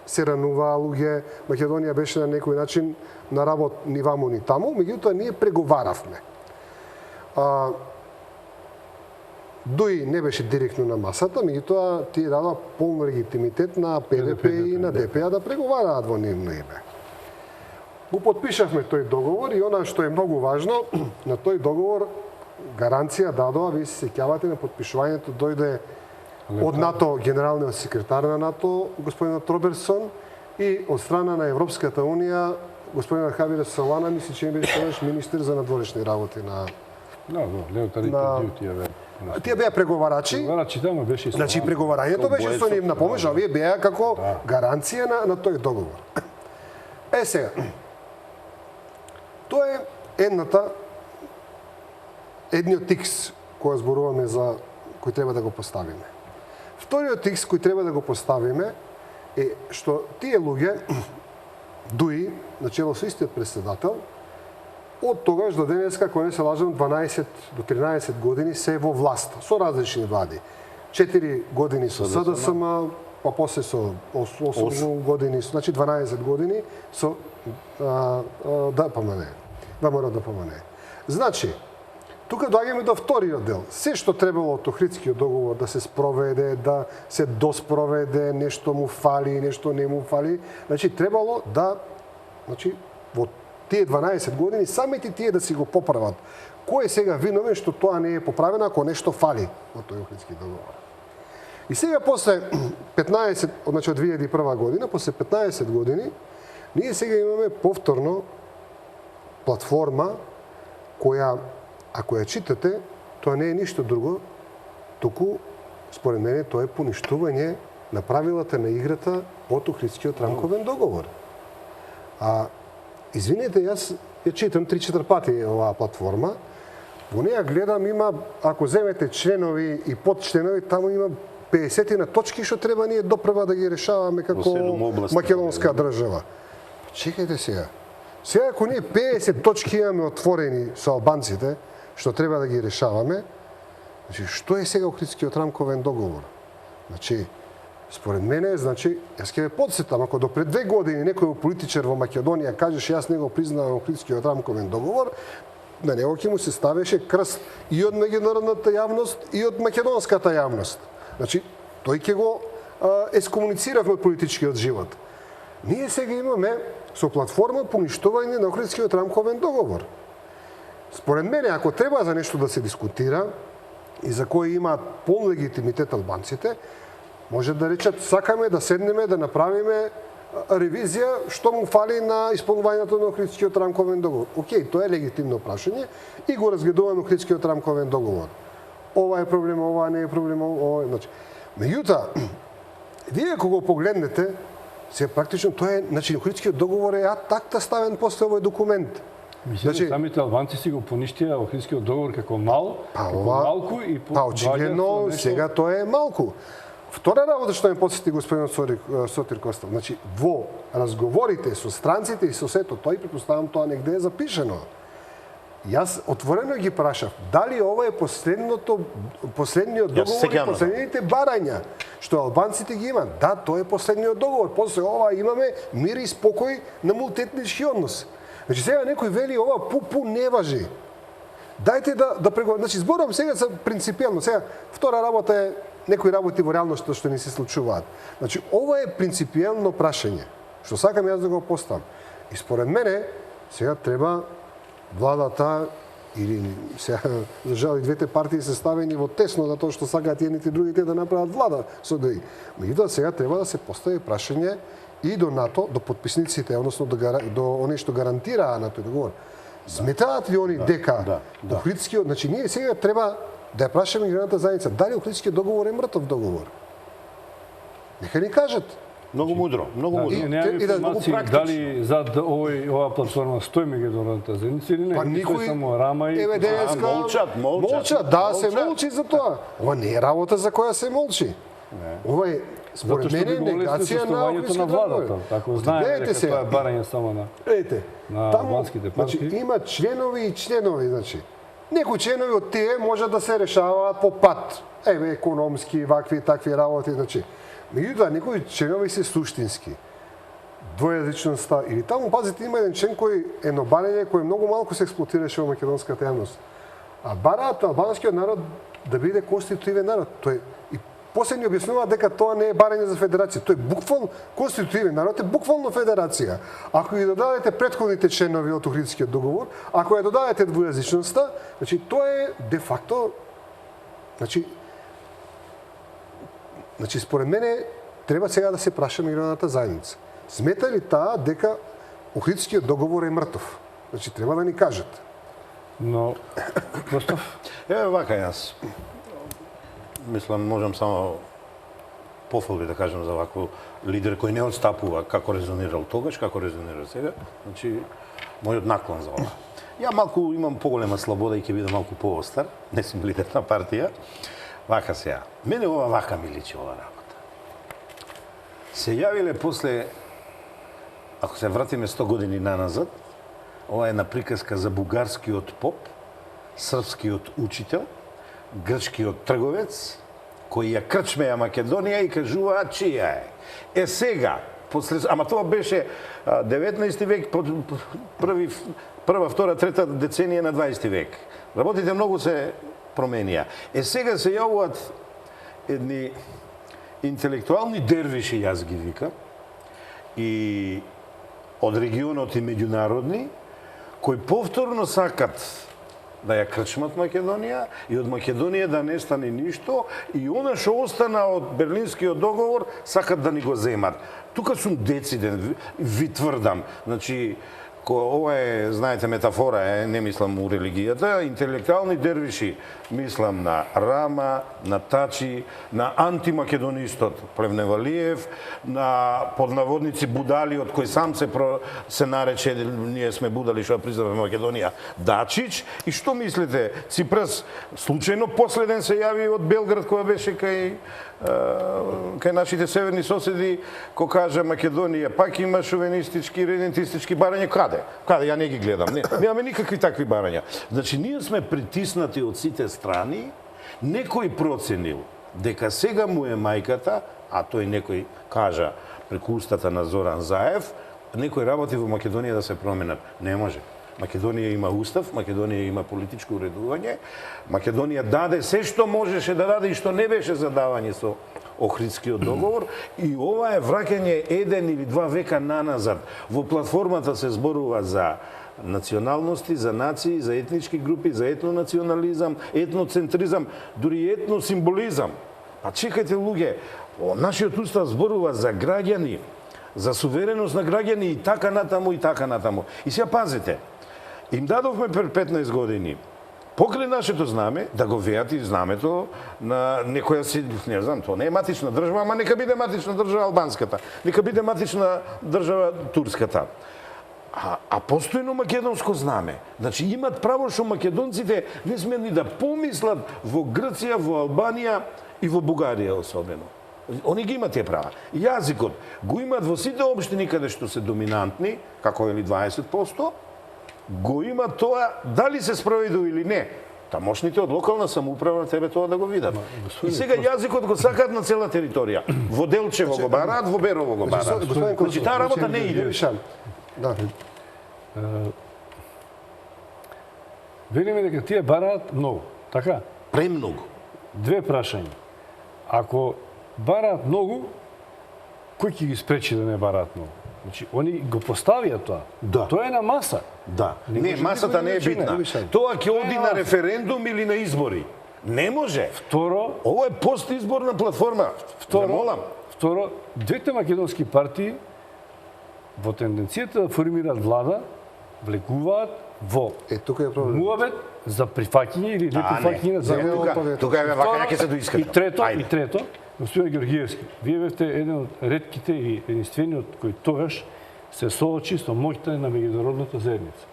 се рануваа луѓе, Македонија беше на некој начин на работ ни ваму ни таму, меѓутоа ние преговаравме. ДУИ не беше директно на масата, меѓутоа тие дава полн легитимитет на ПДП и на ДПА да преговараат во нивно име. Го подпишавме тој договор и она што е многу важно, на тој договор гаранција дадоа, вие се сеќавате на подпишувањето дојде од НАТО, генералниот секретар на НАТО, господинот Робертсон, и од страна на Европската унија господин Хавир Салана мисли че беше тогаш министер за надворешни работи на неутралитет дјутија тие беа преговарачи. Преговарачи тamo беше со. Значи преговарањето беше со нивна помош, а овие беа како гаранција на тој договор. Сега. Тоа е едниот тикс кој зборуваме за кој треба да го поставиме. Вториот тикс кој треба да го поставиме е што тие луѓе дуи начело со истиот председател од тогаш до денеска, кој не се лажам, 12 до 13 години се во власт, со различни влади. 4 години со СДСМ, па после со 8 години, значи 12 години со ДПМН, ВМРО ДПМН. Значи, тука доаѓаме до вториот дел. Се што требало од Охридскиот договор да се спроведе, да се доспроведе, нешто му фали, нешто не му фали, значи требало да, значи, во тие 12 години самите тие да си го поправат. Кој е сега виновен што тоа не е поправено ако нешто фали во тој Охридски договор? И сега после 15, значи од 2001 година, после 15 години, ние сега имаме повторно платформа која, ако ја читате, тоа не е ништо друго, туку, според мене, тоа е поништување на правилата на играта од Охридскиот рамковен договор. Извинете, јас ја читам 3-4 пати оваа платформа. Во неја гледам, има, ако земете членови и подчленови, таму има 50 на точки што треба ние допрва да ги решаваме како македонска држава. Чекајте сега. Сега ако ние 50 точки имаме отворени со албанците, што треба да ги решаваме, значи што е сега Охридскиот рамковен договор? Значи, според мене, значи, јас ќе ве подсетам, ако до пред 2 години некој политичар во Македонија кажеш јас не го признавам Охридскиот рамковен договор, на него ќе му се ставеше крст и од меѓународната јавност и од македонската јавност. Значи, тој ќе го ескомунициравме од политичкиот живот. Ние сега имаме со платформа поништување на Охридскиот рамковен договор. Според мене, ако треба за нешто да се дискутира и за кој имаат полн легитимитет албанците, може да речат, сакаме да седнеме, да направиме ревизија што му фали на исполнувањето на Охридскиот рамковен договор. Океј, тоа е легитимно прашање и го разгледуваме Охридскиот рамковен договор. Ова е проблем, ова не е проблем, ова е... Значи, меѓутоа, вие ако го погледнете, се практично тоа е, значи Охридскиот договор е акта ставен после овој документ. Значи, самите албанци си го поништија Охридскиот договор како малку и очигледно сега тоа е малку. Втора работа што ме подсети господин Сотир Костов, значи во разговорите со странците и со сето, тој претпоставам тоа негде е запишено. Јас отворено ги прашав, дали ова е последниот договор и последните барања што албанците ги имаат. Да, тоа е последниот договор. После ова имаме мир и спокој на мултиетнички однос. Значи сега некој вели ова пу не важи. Дајте да преговараме. Значи зборувам сега за принципиелно. Сега втора работа е некои работи во реалноста што не се случуваат. Значи ова е принципиелно прашање што сакам јас да го поставам. И според мене сега треба владата или сега за жал и двете партии се ставени во тесно затоа што сакаат едните и другите да направат влада со ДИ. Меѓутоа сега треба да се постави прашање и до НАТО, до потписниците, односно до оние што гарантираа на тој договор. Сметаат ли они дека Охридскиот, значи ние сега треба да ја прашаме меѓународната заедница дали Охридскиот договор е мртов договор? Нека ни кажат. Многу мудро, многу мудро. Немаме информации дали зад оваа платформа стои меѓународната заедница или не. Па никој само рама и еве денеска молчат, да се молчи за тоа. Ова не е работа за која се молчи. Ова е според мене негација на Охридскиот договор. Ако знаеме дека тоа е барање само на албанските партии. Значи има членови и членови, значи. Некои членови од тие може да се решаваат по пат. Еве економски, вакви такви работи, значи. Меѓутоа, некои членови се суштински. Двојазичноста или таму, пазите, има еден член кој е едно барање кој многу малку се експлоатираше во македонската јавност. А бараат албанскиот народ да биде конститутивен народ. Тој и после ни објаснува дека тоа не е барање за федерација. Тој буквално конститутивен народ е буквално федерација. Ако ги додадете претходните членови од Охридскиот договор, ако ја додадете двојазичноста, значи тоа е де факто, Значи, според мене, треба сега да се праша меѓународната заедница. Смета ли таа дека Охридскиот договор е мртов? Значи, треба да ни кажат. Но, Костов, Еве вака јас. Мислам, можам само пофалби да кажам за вакво лидер кој не отстапува како резонирал тогаш, како резонира сега. Значи, мојот наклон за ова. Ја малку имам поголема слобода и ќе бидам малку поостар, не сум лидер на партија. Вака сега. Мене ова вака ми личи ова работа. Се јавиле после, ако се вратиме 100 години наназад, ова е една приказка за бугарскиот поп, српскиот учител, грчкиот трговец, кој ја крчмеја Македонија и кажуваат чија е. Е сега, после, ама тоа беше 19 век, прва, втора, трета деценија на 20 век. Работите многу се променија. Е сега се јавуваат едни интелектуални дервиши, јас ги викам, и од регионот и меѓународни, кои повторно сакат да ја крчмат Македонија и од Македонија да не стане ништо и она што остана од Берлинскиот договор сакат да ни го земат. Тука сум дециден, ви тврдам. Значи, ова е, знаете, метафора, не мислам у религијата, интелектуални дервиши, мислам на Рама, на Тачи, на антимакедонистот Плевневалиев, на поднаводници будалиот кој сам се нарече, ние сме будали што признаваме Македонија, Дачич, и што мислите, Ципрас случајно последен се јави од Белград која беше кај нашите северни соседи, кој кажа Македонија пак има шовинистички, редентистички барања, каде? Ја не ги гледам. Немаме никакви такви барања. Значи, ние сме притиснати од сите страни, некој проценил дека сега му е мајката, а тој некој кажа преку устата на Зоран Заев, некој работи во Македонија да се променат. Не може. Македонија има устав, Македонија има политичко уредување, Македонија даде се што можеше да даде и што не беше за давање со Охридскиот договор, и ова е враќање 1 или 2 века наназад. Во платформата се зборува за националности, за нации, за етнички групи, за етнонационализам, етноцентризам, дури етносимволизам. А чекајте, луѓе, нашиот устав зборува за граѓани, за сувереност на граѓани и така натаму и така натаму. И сега пазите, им дадовме пред 15 години покрај нашето знаме, да го веат и знамето на некоја си, не знам, тоа не е матична држава, ама нека биде матична држава албанската, нека биде матична држава турската. А постојно македонско знаме. Значи имат право што македонците не смели да помислат во Грција, во Албанија и во Бугарија особено. Они ги имат тие права. Јазикот го имат во сите општини каде што се доминантни, како е ли 20%, го има тоа, дали се спроведу или не. Тамошните од локална самоуправа тебе тоа да го видат. И сега јазикот го сакаат на цела територија. Во Делчево го бараат, во Берово го бараат. Значи таа работа не иде. Да. велиме дека тие бараат многу, така? Премногу. Две прашања. Ако бараат многу, кој ќе ги спречи да не бараат многу? Значи, они го поставија тоа. Да. Тоа е на маса. Да. Не Не, може масата не е никој да битна. рече. Тоа ќе оди на референдум или на избори. Не може. Второ, Ово е постизборна платформа. Ве молам. Второ, двете македонски партии во тенденцијата да формираат влада, влегуваат во Тука е проблем. муабет за прифаќање или не прифаќање на законот. Тука е вака, ја ќе се доискам. И трето, господин Георгиевски, вие бевте еден од ретките и единствениот кој тогаш се соочи со моќта на меѓународната заедница.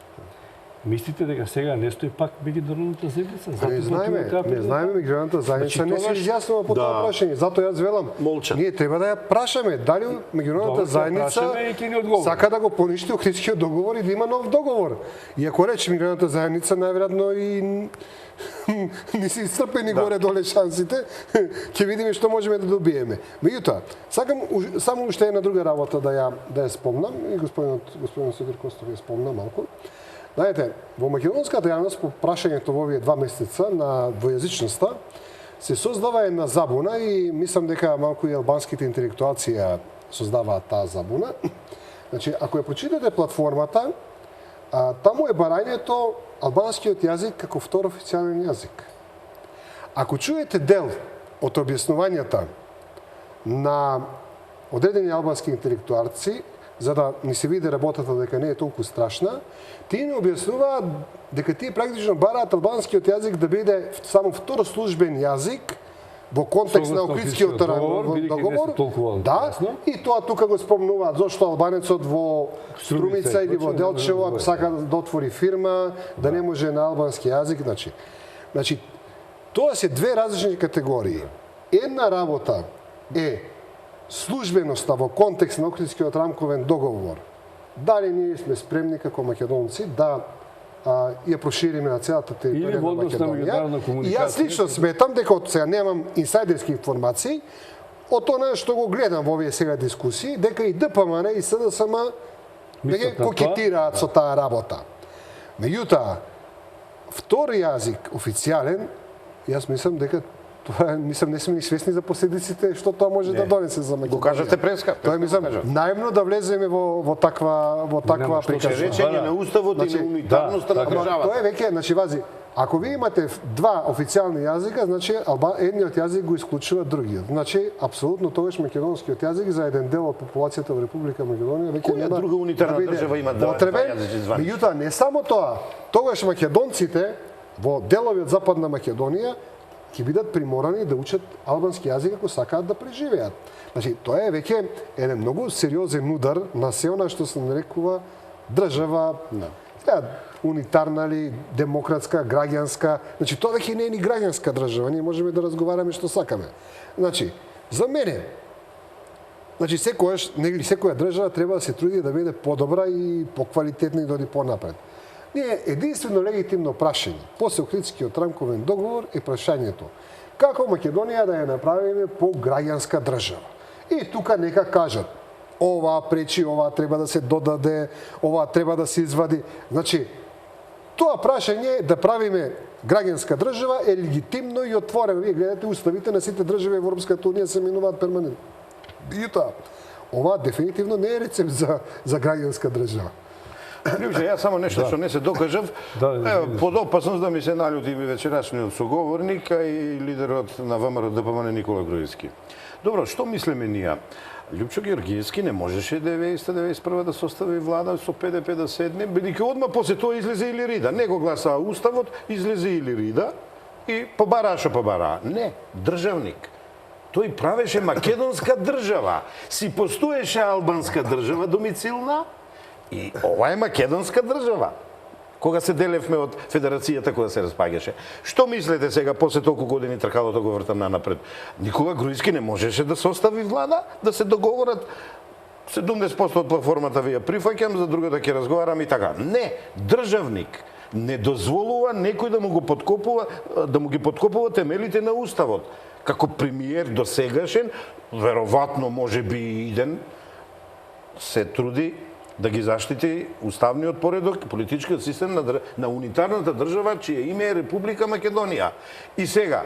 Мислите дека сега не стои пак меѓународната заедница? Не знаеме, меѓународната заедница не се изјаснува по тоа прашање. Затоа јас велам, ние треба да ја прашаме дали меѓународната заедница сака да го поништи Охридскиот договор и да има нов договор. И ако рече меѓународната заедница, најверојатно и не се исцрпени горе-доле шансите, ќе видиме што можеме да добиеме. Меѓутоа, сакам само уште една друга работа да ја спомнам, и господин Сидор Костов ја спомна малку. Знаете, во македонската јавност по прашањето во овие 2 месеца на двојазичноста се создава една забуна и мислам дека малку и албанските интелектуалци ја создаваат таа забуна. Значи, ако ја прочитате платформата, таму е барањето албанскиот јазик како втор официјален јазик. Ако чуете дел од објаснувањата на одредени албански интелектуалци, за да ни се види работата дека не е толку страшна, тие ни објаснуваат дека тие практично бараат албанскиот јазик да биде само втор службен јазик во контекст на Охридскиот договор. Да, и тоа тука го спомнуваат зошто албанецот во Струмица или во Делчево ако сака да отвори фирма, да не може на албански јазик, значи тоа се две различни категории. Една работа е службеноста во контекст на Охридскиот рамковен договор. Дали ние сме спремни како македонци да ја прошириме на целата територија на Македонија. И јас лично сметам дека од сега немам инсайдерски информации од тоа што го гледам во овие сега дискусии, дека и ДПМН и СДСМ дека кокетираат со таа работа. Меѓутоа, втор јазик официјален, јас мислам дека тоа не сме ни свесни за последиците што тоа може да донесе за Македонија. Го кажате преска. Тоа мислам најмно да влеземе во таква прикажба. Речење на уставот и на унитарноста на државата. Тоа е веќе, значи вази, ако ви имате два официјални јазика, значи едниот јазик го исклучува другиот. Значи апсолутно тогаш македонскиот јазик за еден дел од популацијата во Република Македонија веќе нема друга унитарна држава има два јазици звани. Меѓутоа не само тоа, тогаш македонците во делови од Западна Македонија ќе бидат приморани да учат албански јазик ако сакаат да преживеат. Значи, тоа е веќе еден многу сериозен удар на се она што се нарекува држава, унитарна ли, демократска, граѓанска. Значи, тоа веќе не е ни граѓанска држава, ние можеме да разговараме што сакаме. Значи, за мене, секоја држава треба да се труди да биде подобра и поквалитетна и да оди понапред. Ние единствено легитимно прашање после Охридскиот рамковен договор е прашањето како Македонија да ја направиме по граѓанска држава. И тука нека кажат ова пречи, ова треба да се додаде, ова треба да се извади. Значи, тоа прашање да правиме граѓанска држава е легитимно и отворено. Вие гледате уставите на сите држави во Европската унија се менуваат перманентно. И тоа, ова дефинитивно не е рецепт за граѓанска држава. Лјупче, јас само нешто што не се докажав, под опасност да ми се налјути вечерашниот соговорник, а и лидерот на ВМРО ДПМН Никола Груевски. Добро, што мислиме ние? Лјупчо Георгиевски не можеше 90-91 да состави влада со ПДП да седне, бидејќи одма после тоа излезе Илирида. Не го гласаа уставот, излезе Илирида и побараа што побараа. Не, државник. Тој правеше македонска држава. Си постоеше албанска држава домицилна, и ова е македонска држава. Кога се делевме од федерацијата кога се распаѓаше. Што мислите сега после толку години тркалото го вртам напред? Никола Груевски не можеше да состави влада, да се договорат 70% од платформата ви ја прифаќам, за другата ќе разговарам и така. Не, државник не дозволува некој да му ги подкопува темелите на уставот. Како премиер досегашен, веројатно можеби и иден се труди да ги заштити уставниот поредок, политичкиот систем на унитарната држава, чие име е Република Македонија. И сега,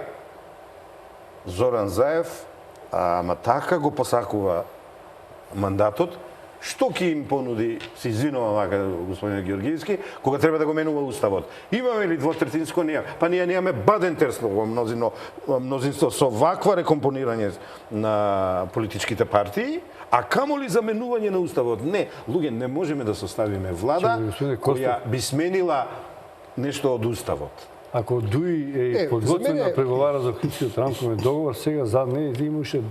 Зоран Заев, ама така го посакува мандатот, што ќе им понуди, се извинувам вака господин Георгиевски, кога треба да го менува уставот? Имаме ли двотретинско? Па ние немаме бадентерство во мнозинство со ваква рекомпонирање на политичките партии, а камоли за менување на уставот? Не, луѓе, не можеме да составиме влада која би сменила нешто од уставот. Ако Дуи е подготвен да преговара за Охридскиот рамковен договор, сега зад неј имаше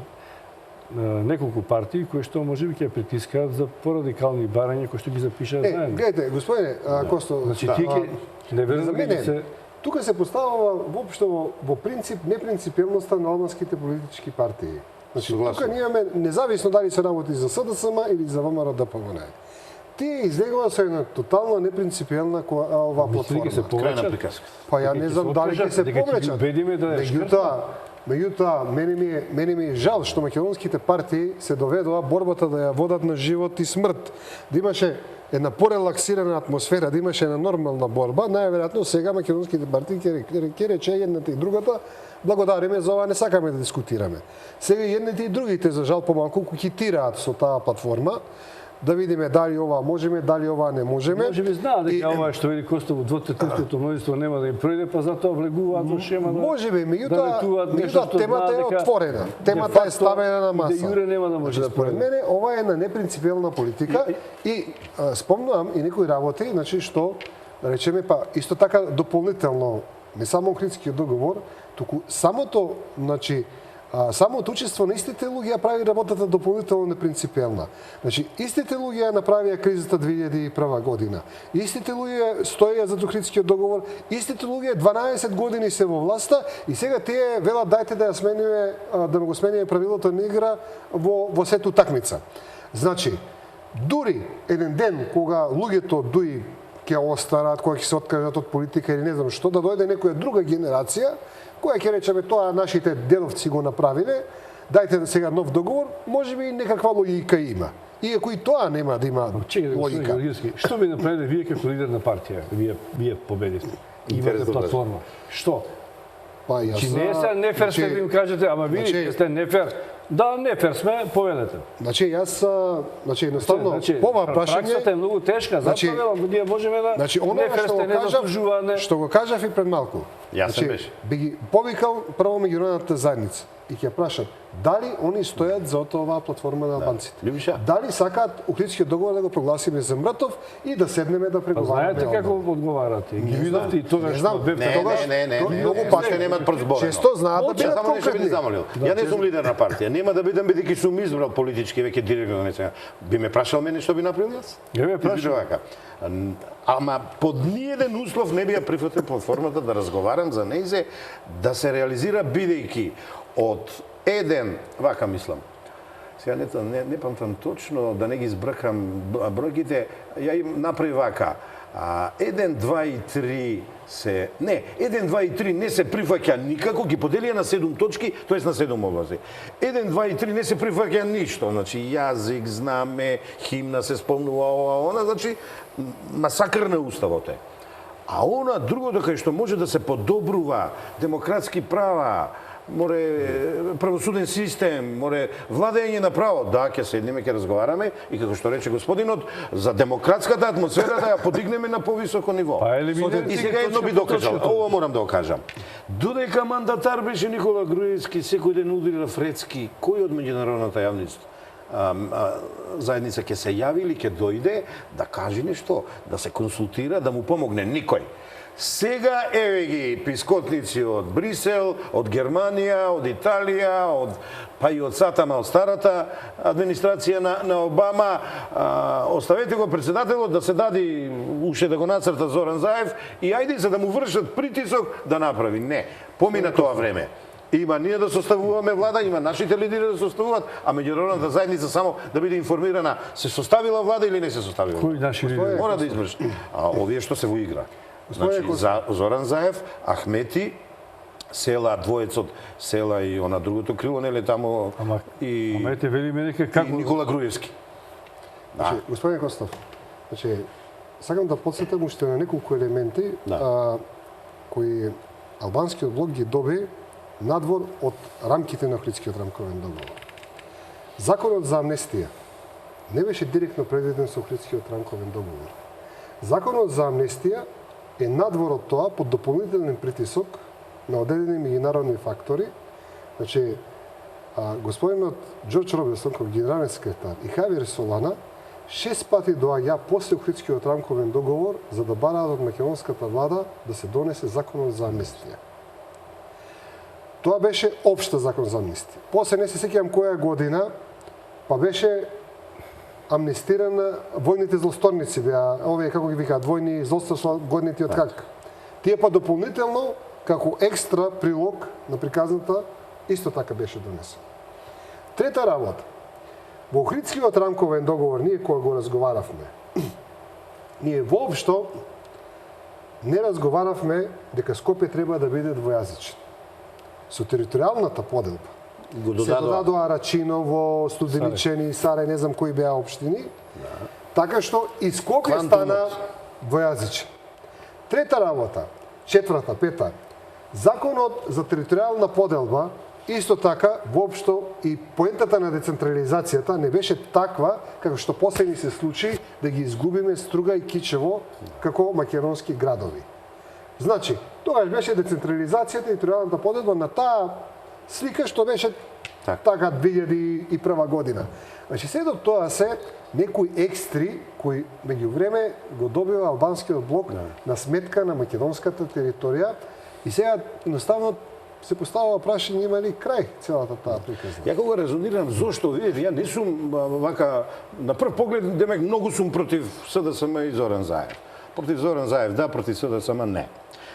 неколку партии кои што можеби ќе притискаат за порадикални барања кои што ги запишаат заедно. Гледайте, господине Косто, значи тие ќе не верувам дека се тука се поставува воопшто во принцип непринципелноста на албанските политички партии. Значи тука ние имаме независно дали се работи за СДСМ или за ВМРО ДПМН. Тие излегува со една тотално непринципиелна ова платформа. Па ја не знам дали ќе се повречат. Меѓутоа, мене ми е жал што македонските партии се доведува борбата да ја водат на живот и смрт. Да имаше една порелаксирана атмосфера, да имаше една нормална борба, најверојатно сега македонските партии ќе рече едната и другата, благодариме за ова, не сакаме да дискутираме. Сега едните и другите, за жал помалку, кокетираат со таа платформа, да видиме дали ова можеме, дали ова не можеме. Може би знаат дека ова што вели Костов во двотретинското мнозинство нема да им пројде, па затоа влегуваат во шема да Може би, лекуваат нешто што темата знаат е дека отворена. Темата е ставена на маса. Де јуре нема да може да Според пројде. мене ова е една непринципиелна политика и спомнувам и некои работи, значи што да речеме па исто така дополнително не само Охридскиот договор, туку самото, значи самото учество на истите луѓе ја прави работата дополнително непринципиелна. Значи, истите луѓе ја направија кризата 2001 година. Истите луѓе стоеја за Охридскиот договор, истите луѓе 12 години се во власта и сега тие велат дајте да ја смениме, да го смениме правилото на игра во сет утакмица. Значи, дури еден ден кога луѓето дуи ќе остарат, кога ќе се откажат од политика или не знам што, да дојде некоја друга генерација која ќе речеме тоа нашите дедовци го направиле, дајте да сега нов договор, може би некаква логика има. Иако и тоа нема да има Чекајте, логика. што би направиле вие како лидер на партија? Вие победивте. Имате платформа. Што? Па јас Чи не се нефер сте да им кажете, ама видите сте нефер. Да, нефер сме, поведете. Значи јас едноставно ова прашање Праксата е многу тешка, затоа велам ние можеме да нефер сте незаслужуване. што го кажав и пред малку. Јасен беше. Би ги повикал прво меѓународната заедница и ќе прашат дали они стојат за оваа платформа на албанците. Љубиша. Дали сакаат Охридскиот договор да го прогласиме за мртов и да седнеме да преговараме. Знаете како одговарате? Ги видовте и тогаш Не знам. Не, Многу паште немаат прозборено. Често знаат да Ја бидат само нешто би конкретни. замолил. Ја не сум лидер на партија. Нема да бидам бидејќи сум избрал политички веќе директно не сега. Би ме прашал мене што би направил јас? Ја ме прашал. Вака. Ама под ниеден услов не би ја прифатил платформата да разговарам за нејзе да се реализира бидејќи од еден, вака мислам. Сега не памтам точно да не ги збркам бројките, ја им направи вака. 1, 2 и 3 се... Не, 1, 2 и 3 не се прифаќа никако, ги поделија на 7 точки, тоест на 7 области. 1, 2 и 3 не се прифаќа ништо, значи јазик, знаме, химна се спомнува ова, она, значи масакр на уставот е. А она другото кај што може да се подобрува, демократски права, море правосуден систем, море владење на право. Да, ќе седнеме, ќе разговараме и како што рече господинот, за демократската атмосфера да ја подигнеме на повисоко ниво. Па елиминирате И сега едно би докажал, ова морам да го кажам. Додека мандатар беше Никола Груевски, секој ден удирав Фрецки, кој од меѓународната јавност заедница ќе се јави или ќе дојде да каже нешто, да се консултира, да му помогне? Никој. Сега еве ги пискотници од Брисел, од Германија, од Италија, па и од Сатама, од старата администрација на Обама. Оставете го председателот да се даде уште да го нацрта Зоран Заев и ајде за да му вршат притисок да направи. Не, помина тоа време. Има ние да составуваме влада, има нашите лидери да составуваат, а меѓународната заедница само да биде информирана се составила влада или не се составила. Кои наши лидери? Мора да изврши. А овие што се во игра. Значи, Зоран Заев, Ахмети, Села, двоецот Села и она другото крило, нели таму и Амете велиме дека како Никола Груевски. Значи, господин Костов, значи, сакам да подсетам уште на неколку елементи кои албанскиот блок ги доби надвор од рамките на Охридскиот рамковен договор. Законот за амнестија не беше директно предвиден со Охридскиот рамковен договор. Законот за амнестија е надвор од тоа под дополнителен притисок на одредени меѓународни фактори. Значи, господинот Џорџ Робинсон, како генерален секретар, и Хавиер Солана 6 пати доаѓа после Охридскиот рамковен договор за да бараат од македонската влада да се донесе законот за амнестија. Тоа беше општа закон за амнестија. После не се сеќавам која година, па беше амнестирана војните злосторници, беа овие како ги викаат војни злосторства годните од Хаг. Тие па дополнително како екстра прилог на приказната исто така беше донесен. Трета работа. Во Охридскиот рамковен договор ние кога го разговаравме, ние воопшто не разговаравме дека Скопје треба да биде двојазичен. Со територијалната поделба се додадоа Рачиново, Студеничени, Сарај, не знам кои беа општини, така што и Скопје стана двојазичен. Трета работа, четврта, пета, законот за територијална поделба Исто така, воопшто и поентата на децентрализацијата не беше таква како што после ни се случи да ги изгубиме Струга и Кичево како македонски градови. Значи, тогаш беше децентрализацијата и територијалната поделба на таа слика што беше така 2001 година. Значи, се до тоа се некои екстри кои меѓу време го добива албанскиот блок на сметка на македонската територија и сега едноставно се поставува прашање има ли крај целата таа приказна. Ја кога резонирам зошто, видите, ја не сум вака на прв поглед демек многу сум против СДСМ и Зоран Заев. Против Зоран Заев да, против СДСМ не.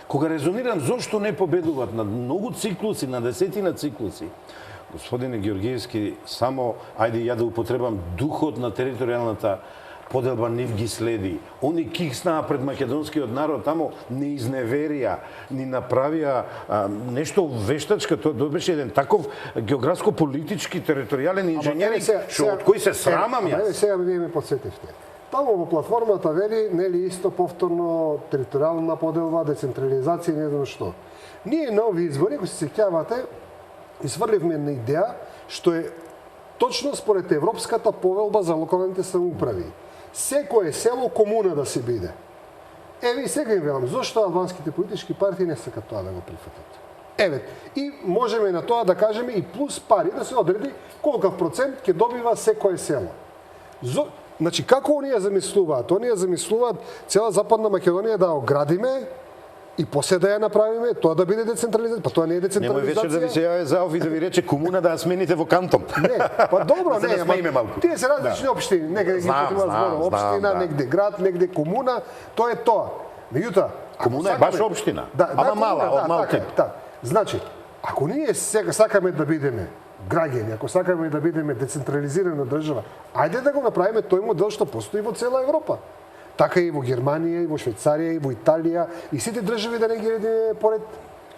Кога резонирам зошто не победуваат на многу циклуси, на десетина циклуси, господине Георгиевски, само, ајде ја да употребам духот на територијалната поделба нив ги следи. Они кикснаа пред македонскиот народ, тамо не изневерија, ни направија нешто вештачка, тоа беше еден таков географско-политички територијален инженеринг, што од кој се срамам јас. Сега вие ме подсетивте. Тамо во платформата вели, нели исто повторно територијална поделба, децентрализација, не знам што. Ние на овие избори, ако се сеќавате, изврливме на идеја што е точно според Европската повелба за локалните самоуправи. Секое село комуна да се биде. Еве и сега им велам, зошто албанските политички партии не сакат тоа да го прифатат? Еве, и можеме на тоа да кажеме и плюс пари да се одреди колкав процент ќе добива секое село. Значи, како оние замислуваат? Оние замислуваат цела Западна Македонија да оградиме и после да ја направиме, тоа да биде децентрализација. Па тоа не е децентрализација. Немој вечер да ви се јаве Заов и да ви рече комуна да ја смените во кантон. Не, па добро, За да смееме малку. Тие се различни општини, некаде ги потреба збор, општина, негде град, негде комуна, тоа е тоа. Меѓутоа, комуна е баш општина, ама мала, од мал тип. Значи, ако ние сега сакаме да бидеме граѓани, ако сакаме да бидеме децентрализирана држава, ајде да го направиме тој модел што постои во цела Европа. Така и во Германија, и во Швајцарија, и во Италија, и сите држави да не ги редиме поред.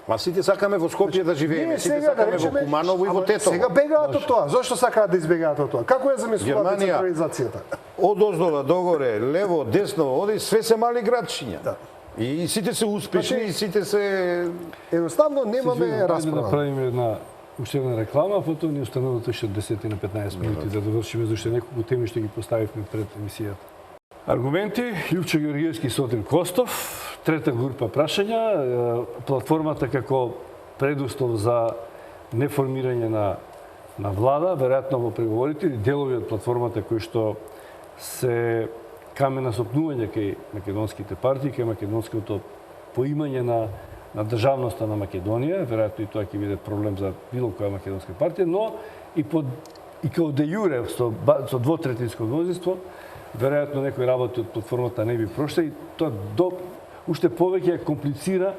Ма сите сакаме во Скопје да живееме, сите сакаме во Куманово и во Тетово. Сега бегаат од тоа. Зошто сакаат да избегаат од тоа? Како ја замислуваат децентрализацијата? Од оздола догоре, лево, десно, оди све се мали градчиња. И сите се успешни, и сите се едноставно немаме расправа. Да правиме една уште една реклама, а потоа ни останува уште 10 на 15 минути да довршиме, зашто неколку теми што ги поставивме пред емисијата. Аргументи, Љупчо Георгиевски и Сотир Костов, трета група прашања, платформата како предуслов за неформирање на влада, веројатно во преговорите или делови од платформата кои што се камен насопнување кај македонските партии, кај македонското поимање на државноста на Македонија, веројатно и тоа ќе биде проблем за било која македонска партија, но и како де јуре со двотретинско мнозинство, веројатно некои работи од платформата не би прошли и тоа уште повеќе комплицира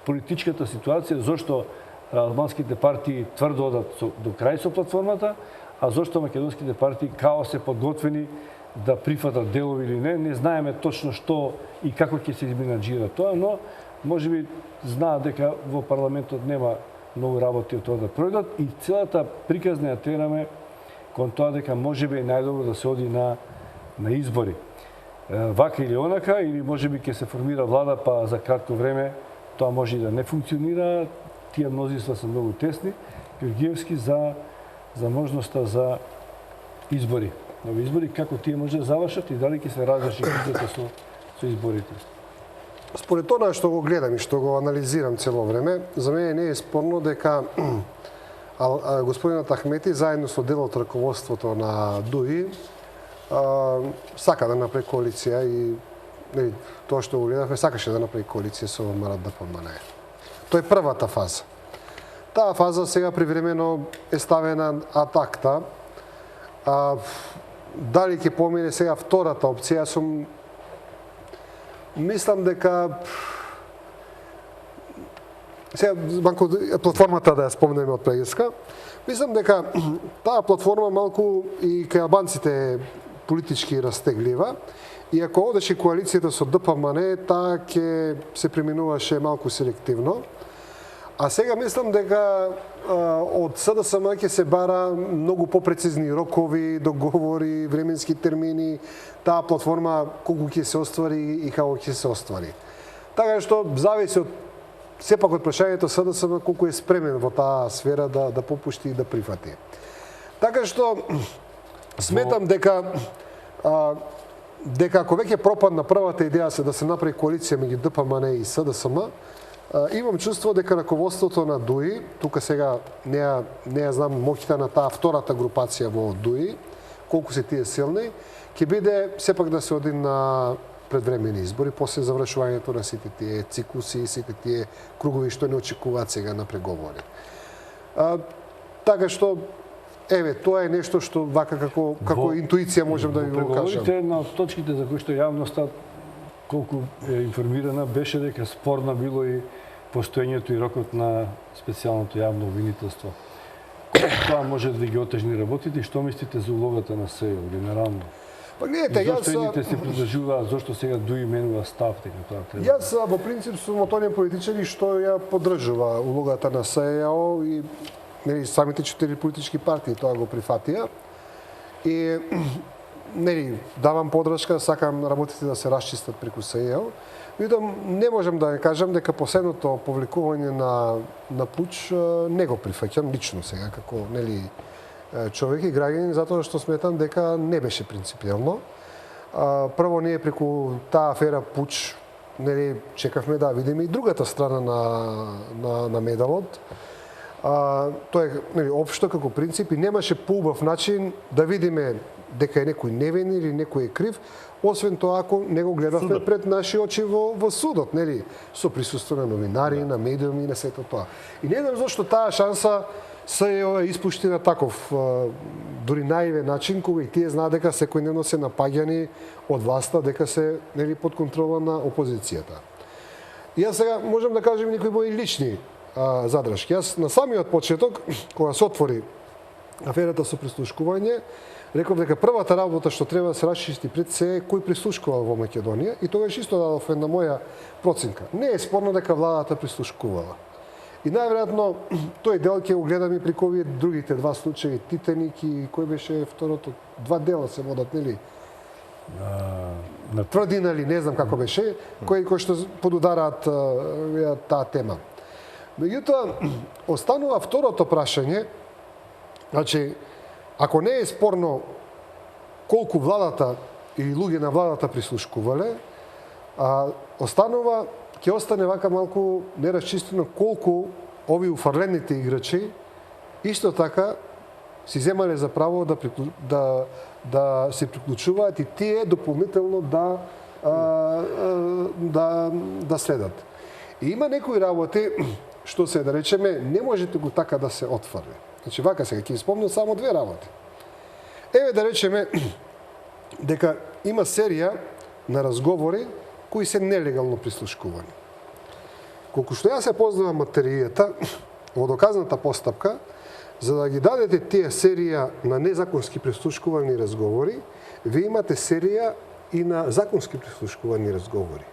политичката ситуација, зошто албанските партии тврдо одат до крај со платформата, а зошто македонските партии као се подготвени да прифатат делови или не знаеме точно што и како ќе се изменаџира тоа, но можеби знаат дека во парламентот нема многу работи од тоа да пројдат и целата приказна ја тераме кон тоа дека можеби е најдобро да се оди на избори. Вака или онака, или можеби ќе се формира влада, па за кратко време тоа може и да не функционира. Тие мнозинства се многу тесни. Георгиевски за можноста за избори. Нови избори, како тие може да завршат и дали ќе се разреши кризата со изборите. Според тоа што го гледам и што го анализирам цело време, за мене не е спорно дека господинот Ахмети заедно со дел од раководството на ДУИ сака да направи коалиција и тоа што го гледавме, сакаше да направи коалиција со МРДПМН. Тоа е првата фаза. Таа фаза сега привремено е ставена ад акта. Дали ќе помине сега втората опција, мислам дека сега банко платформата да ја спомнеме од преска, мислам дека таа платформа малку и кај албанците политички растеглива и ако одеше коалицијата со ДПМН, таа ќе се преминуваше малку селективно. А сега мислам дека од СДСМ ќе се бара многу попрецизни рокови, договори, временски термини, таа платформа колку ќе се оствари и како ќе се оствари. Така што зависи од сепак од прашањето СДСМ колку е спремен во таа сфера да попушти и да прифати. Така што сметам дека ако веќе пропадна првата идеја да се направи коалиција меѓу ДПМН и СДСМ, имам чувство дека раководството на ДУИ, тука сега не ја знам моќта на таа втората групација во ДУИ, колку се тие силни, ќе биде сепак да се оди на предвремени избори после завршувањето на сите тие циклуси и сите тие кругови што не очекуваат сега на преговори. Така што тоа е нешто што вака како интуиција можем да ви го кажам. Преговорите една од точките за кои што јавноста колку е информирана беше дека спорно било и постоењето и рокот на специјалното јавно обвинителство. Тоа може да ги отежни работите и што мислите за улогата на СЕО генерално? Па гледате, зошто едните се придржуваат, зошто сега ДУИ менува став дека тоа треба? Јас во принцип сум од оние политичари што ја поддржува улогата на СЕО и самите 4 политички партии тоа го прифатија. И давам поддршка, сакам работите да се расчистат преку СЕО. Видам, не можам да кажам дека последното публикување на Пуч не го прифаќам лично сега како човек и граѓанин, затоа што сметам дека не беше принципиелно. Прво ние преку таа афера Пуч чекавме да видиме и другата страна на медалот. Тоа е општо како принцип и немаше поубав начин да видиме дека е некој невин или некој е крив, освен тоа ако не го гледавме пред наши очи во судот, со присуство на новинари, на медиуми и на сето тоа. И не знам зашто таа шанса СЕО испушти на таков дури наивен начин, кога и тие знаат дека секојдневно се напаѓани од власта, дека се под контрола на опозицијата. И јас сега можам да кажем некои мои лични задршки. Јас на самиот почеток, кога се отвори аферата со прислушкување, реков дека првата работа што треба да се расчисти пред се е кој прислушкувал во Македонија и тогаш исто дадов една моја проценка. Не е спорно дека владата прислушкувала. И најверојатно тој дел ќе го гледаме и преку овие другите два случаи, Титаник и кој беше второто, два дела се водат, нели? Тврдина ли, не знам како беше, кои што подудараат таа тема. Меѓутоа, останува второто прашање, значи, ако не е спорно колку владата или луѓе на владата прислушкувале, ќе остане вака малку нерасчистено колку овие уфарлените играчи исто така си земале за право да се приклучуваат и тие дополнително да следат. И има некои работи што се, да речеме, не можете го така да се отфрли. Значи, вака сега, ќе ви спомнам само две работи. Еве да речеме дека има серија на разговори кои се нелегално прислушкувани. Колку што јас се познавам материјата во доказната постапка, за да ги дадете тие серија на незаконски прислушкувани разговори, ви имате серија и на законски прислушкувани разговори.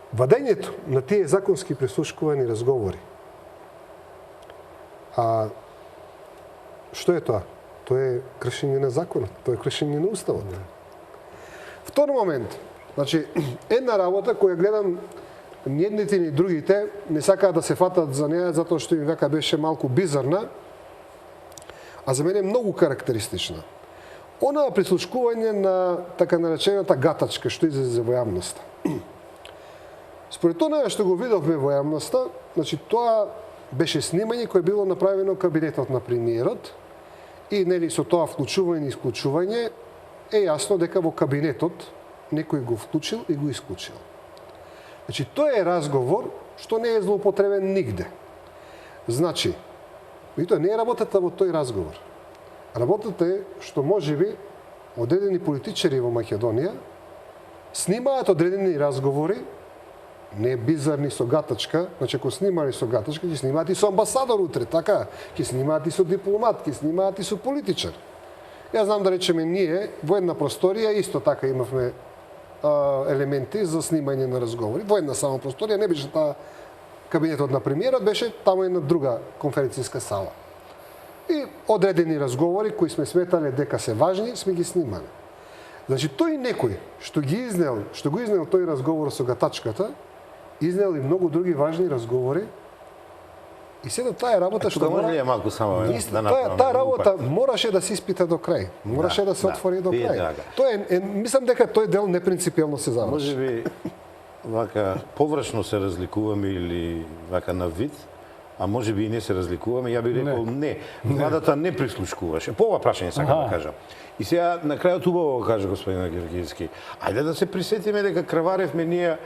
Вадењето на тие законски прислушкувани разговори. Што е тоа? Тоа е кршење на законот, тоа е кршење на уставот. Втор момент, значи, една работа која гледам ни едните ни другите не сакаат да се фатат за неја затоа што им вака беше малку бизарна, а за мене е многу карактеристична. Она прислушкување на така наречената гатачка што излезе во јавноста. Според тоа што го видовме во јавноста, значи тоа беше снимање кое било направено кабинетот на премиерот и со тоа вклучување и исклучување е јасно дека во кабинетот некој го вклучил и го исклучил. Значи, тоа е разговор што не е злоупотребен нигде. Значи, и тоа не е работата во тој разговор. Работата е што можеби одредени политичари во Македонија снимаат одредени разговори, не бизарни со гатачка, значи ако снимали со гатачка, ќе снимаат и со амбасадор утре, така, ќе снимаат и со дипломат, ќе снимаат и со политичар. Јас знам да речеме ние во една просторија исто така имавме елементи за снимање на разговори. Во една само просторија, не беше таа кабинетот на премиерот, беше таму една друга конференцијска сала. И одредени разговори кои сме сметале дека се важни, сме ги снимале. Значи тој некој што го изнел тој разговор со гатачката, изнели многу други важни разговори. И сега таа работа што Тука може ли е малку само Истина, да таа направам? работа мораше да се испита до крај. Мораше да се отвори до Видите, крај. така. Тоа мислам дека тој дел непринципиелно се заврши. Може би вака површно се разликуваме или вака на вид, а може би и не се разликуваме. Ја би рекол не. Владата не прислушкуваше. По ова прашање сакам да кажам. И сега на крајот убаво кажа господин Георгиевски. Ајде да се присетиме дека крваревме ние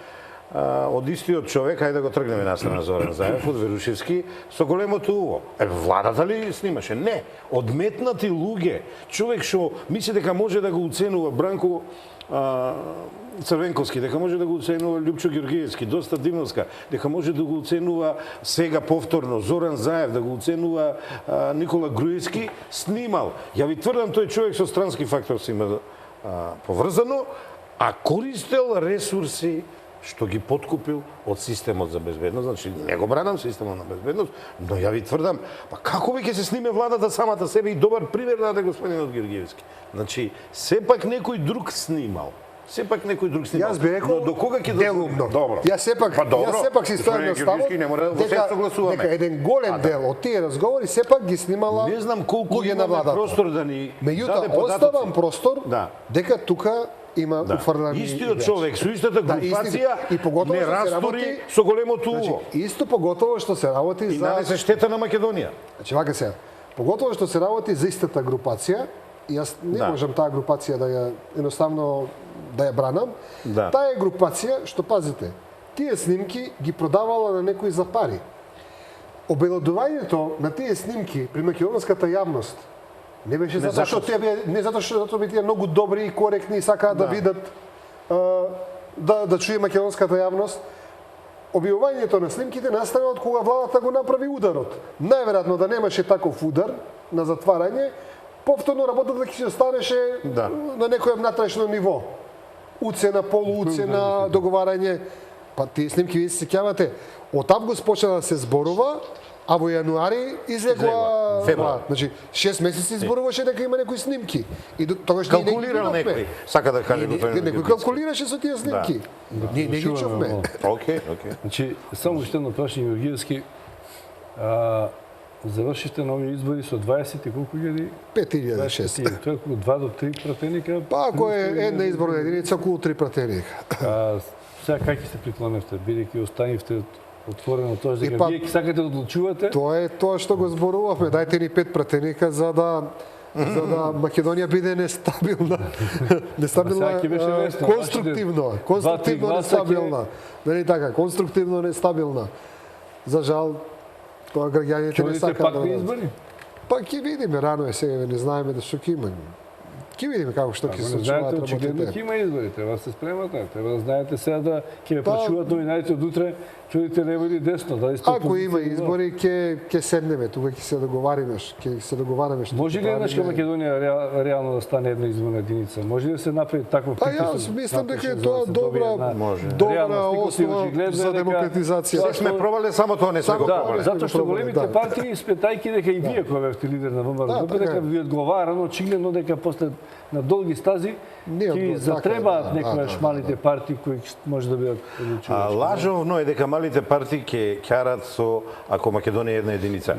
од истиот човек, ајде да го тргнеме настрана Зоран Заев од Верушевски, со големото уво. Владата ли снимаше? Не. Одметнати луѓе. Човек што мисли дека може да го уценува Бранко Црвенковски, дека може да го оценува Лјупчо Георгиевски, доста Димовска, дека може да го оценува сега повторно Зоран Заев, да го оценува Никола Груевски, снимал. Ја ви тврдам, тој човек со странски фактор се има поврзано, а користел ресурси што ги подкупил од системот за безбедност. Значи, не го бранам системот на безбедност, но ја ви тврдам, па како би ќе се сниме владата самата себе и добар пример даде господинот Георгиевски. Значи, сепак некој друг снимал. Сепак некој друг снимал. Јас би рекол Но до кога ќе делумно. Добро. Јас сепак си стојам на ставот не мора во се согласуваме. дека еден голем дел од тие разговори сепак ги снимала Не знам колку луѓе на имаме владата. простор да ни Меѓутоа, даде податоци. оставам простор Да. дека тука има уфрлани Истиот играчи. човек со истата Да, групација и поготово не што се растори работи- со големото Значи, уво. исто поготово што се работи И за нанесе штета на Македонија. Значи вака сега, поготово што се работи за истата групација, и јас не Да. можам таа групација да ја едноставно да ја бранам. Да. Таа е групација што пазите, тие снимки ги продавала на некои за пари. Обелодувањето на тие снимки при македонската јавност не беше затоа што затоа би тие многу добри и коректни и сакаат да видат да чуе македонската јавност. Објавувањето на снимките настана од кога владата го направи ударот. Најверојатно да немаше таков удар на затварање, повторно работата ќе се останеше на некој внатрешно ниво. Уцена, полууцена, договарање. Па тие снимки вие се сеќавате, од август почна да се зборува, а во јануари излегла Февруари. Значи 6 месеци зборуваше дека има некои снимки. И тогаш ние не ги Калкулирал видовме. некој. Сака да каже господин Некој Георгиевски. калкулираше со тие снимки. Ние не ги чувме. Океј. Значи, само уште едно прашање, Георгиевски. Завршите на овие избори со 20 и колку хиляди? 5006. Тоа е околу 2 до 3 пратеника. Па ако е една изборна единица, околу 3 пратеника. Сега как ќе се приклоневте, бидејќи останивте отворено тоа дека па- вие ќе сакате да одлучувате? Тоа е тоа што го зборувавме. Дајте ни 5 пратеника за да Македонија биде нестабилна. Нестабилна, сега ќе беше лесно. конструктивно, конструктивно гласа нестабилна. Нели така, конструктивно нестабилна. За жал, тоа граѓаните Ќе не одите сакаат пак да на видат. избори? Па ќе видиме, рано е сега, не знаеме да што ќе има. Ќе видиме како што ќе се Не знаете, случуваат очигледно ќе работите. има избори, треба да се спремате. Треба да знаете сега да ќе ве прашуваат новинарите од утре, ќе одите лево или десно, дали сте Ако опозиција има или не. избори, ќе седнеме, тука ќе се договариме, ќе се договараме што. Може ли ќе еднаш правиме. Македонија реално да стане една изборна единица? Може ли да се направи таков Па притисок? јас мислам дека е натпречен за тоа да се добие добра, една добра реална слика, основа очигледно е за дека- демократизација. Се сме пробале, само тоа не сме го Да, пробале. затоа што пробале, големите да. партии, спетајќи дека и вие кој бевте лидер на ВМРО, Да, така дека е. ви одговарано, очигледно дека после на долги стази Не ќе ви одговара, затребаат така е, да, некојаш да, малите партии кои може да бидат одлучувачки. Лажовно е дека малите партии ќе ќарат со ако Македонија е една единица.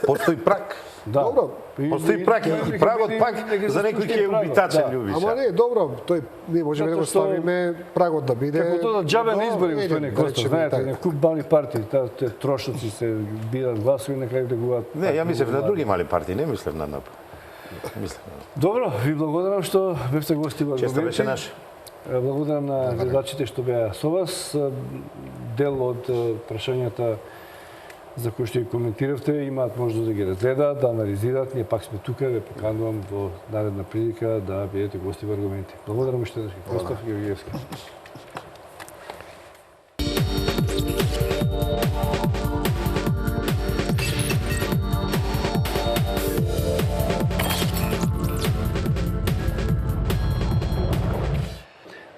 Постои прак. Да. Добро. Постои прак и прагот пак за некој ќе е убитачен Ама љубиша. не, добро, тој ние можеме да го Затоа што- ставиме прагот да биде. Како тоа да џабе на избори, еден, господине да Костов, речеме знаете, така. на куп мали партии, те трошоци се бидат гласови, на крај да губат. Не, ја мислев на други мали партии, не мислев на НАП. Мислев. Добро, ви благодарам што бевте гости во Често беше Аргументи. наш. Благодарам на гледачите што беа со вас. Дел од прашањата за кои што ги коментиравте имаат можност да ги разгледаат, да анализираат. Ние пак сме тука, ве поканувам во наредна прилика да бидете гости во Аргументи. Благодарам уште еднаш. Костов Георгиевски.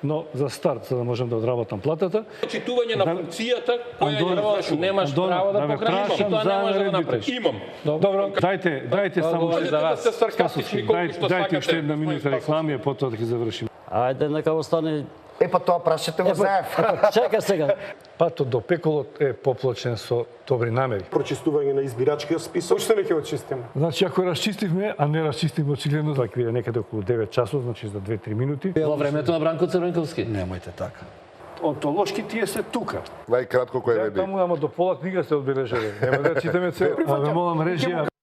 Но за старт, за да можем да одработам платата, Читување на функцијата која ја извршувам. Немаш право да покажеш, Имам, тоа не може да го направиш. Имам. Добро, дајте само Можете да сте саркастични колку што Дајте уште сакате. една минута реклами, а потоа да ќе завршиме. Ајде, нека остане Па тоа прашате го знаев. Чекай сега. Патот до пеколот е поплочен со добри намери. Прочистување на избирачкиот список. Уште не ќе очистиме. Значи, ако расчистивме, а не расчистивме очигледно, така биде некаде околу 9 часот, значи за 2-3 минути. Во времето на Бранко Црвенковски. Немојте така. Онтолошки тие се тука. Најкратко кој Таму, ама до пола книга се одбележали. Нема да читаме цел. А ве молам режија.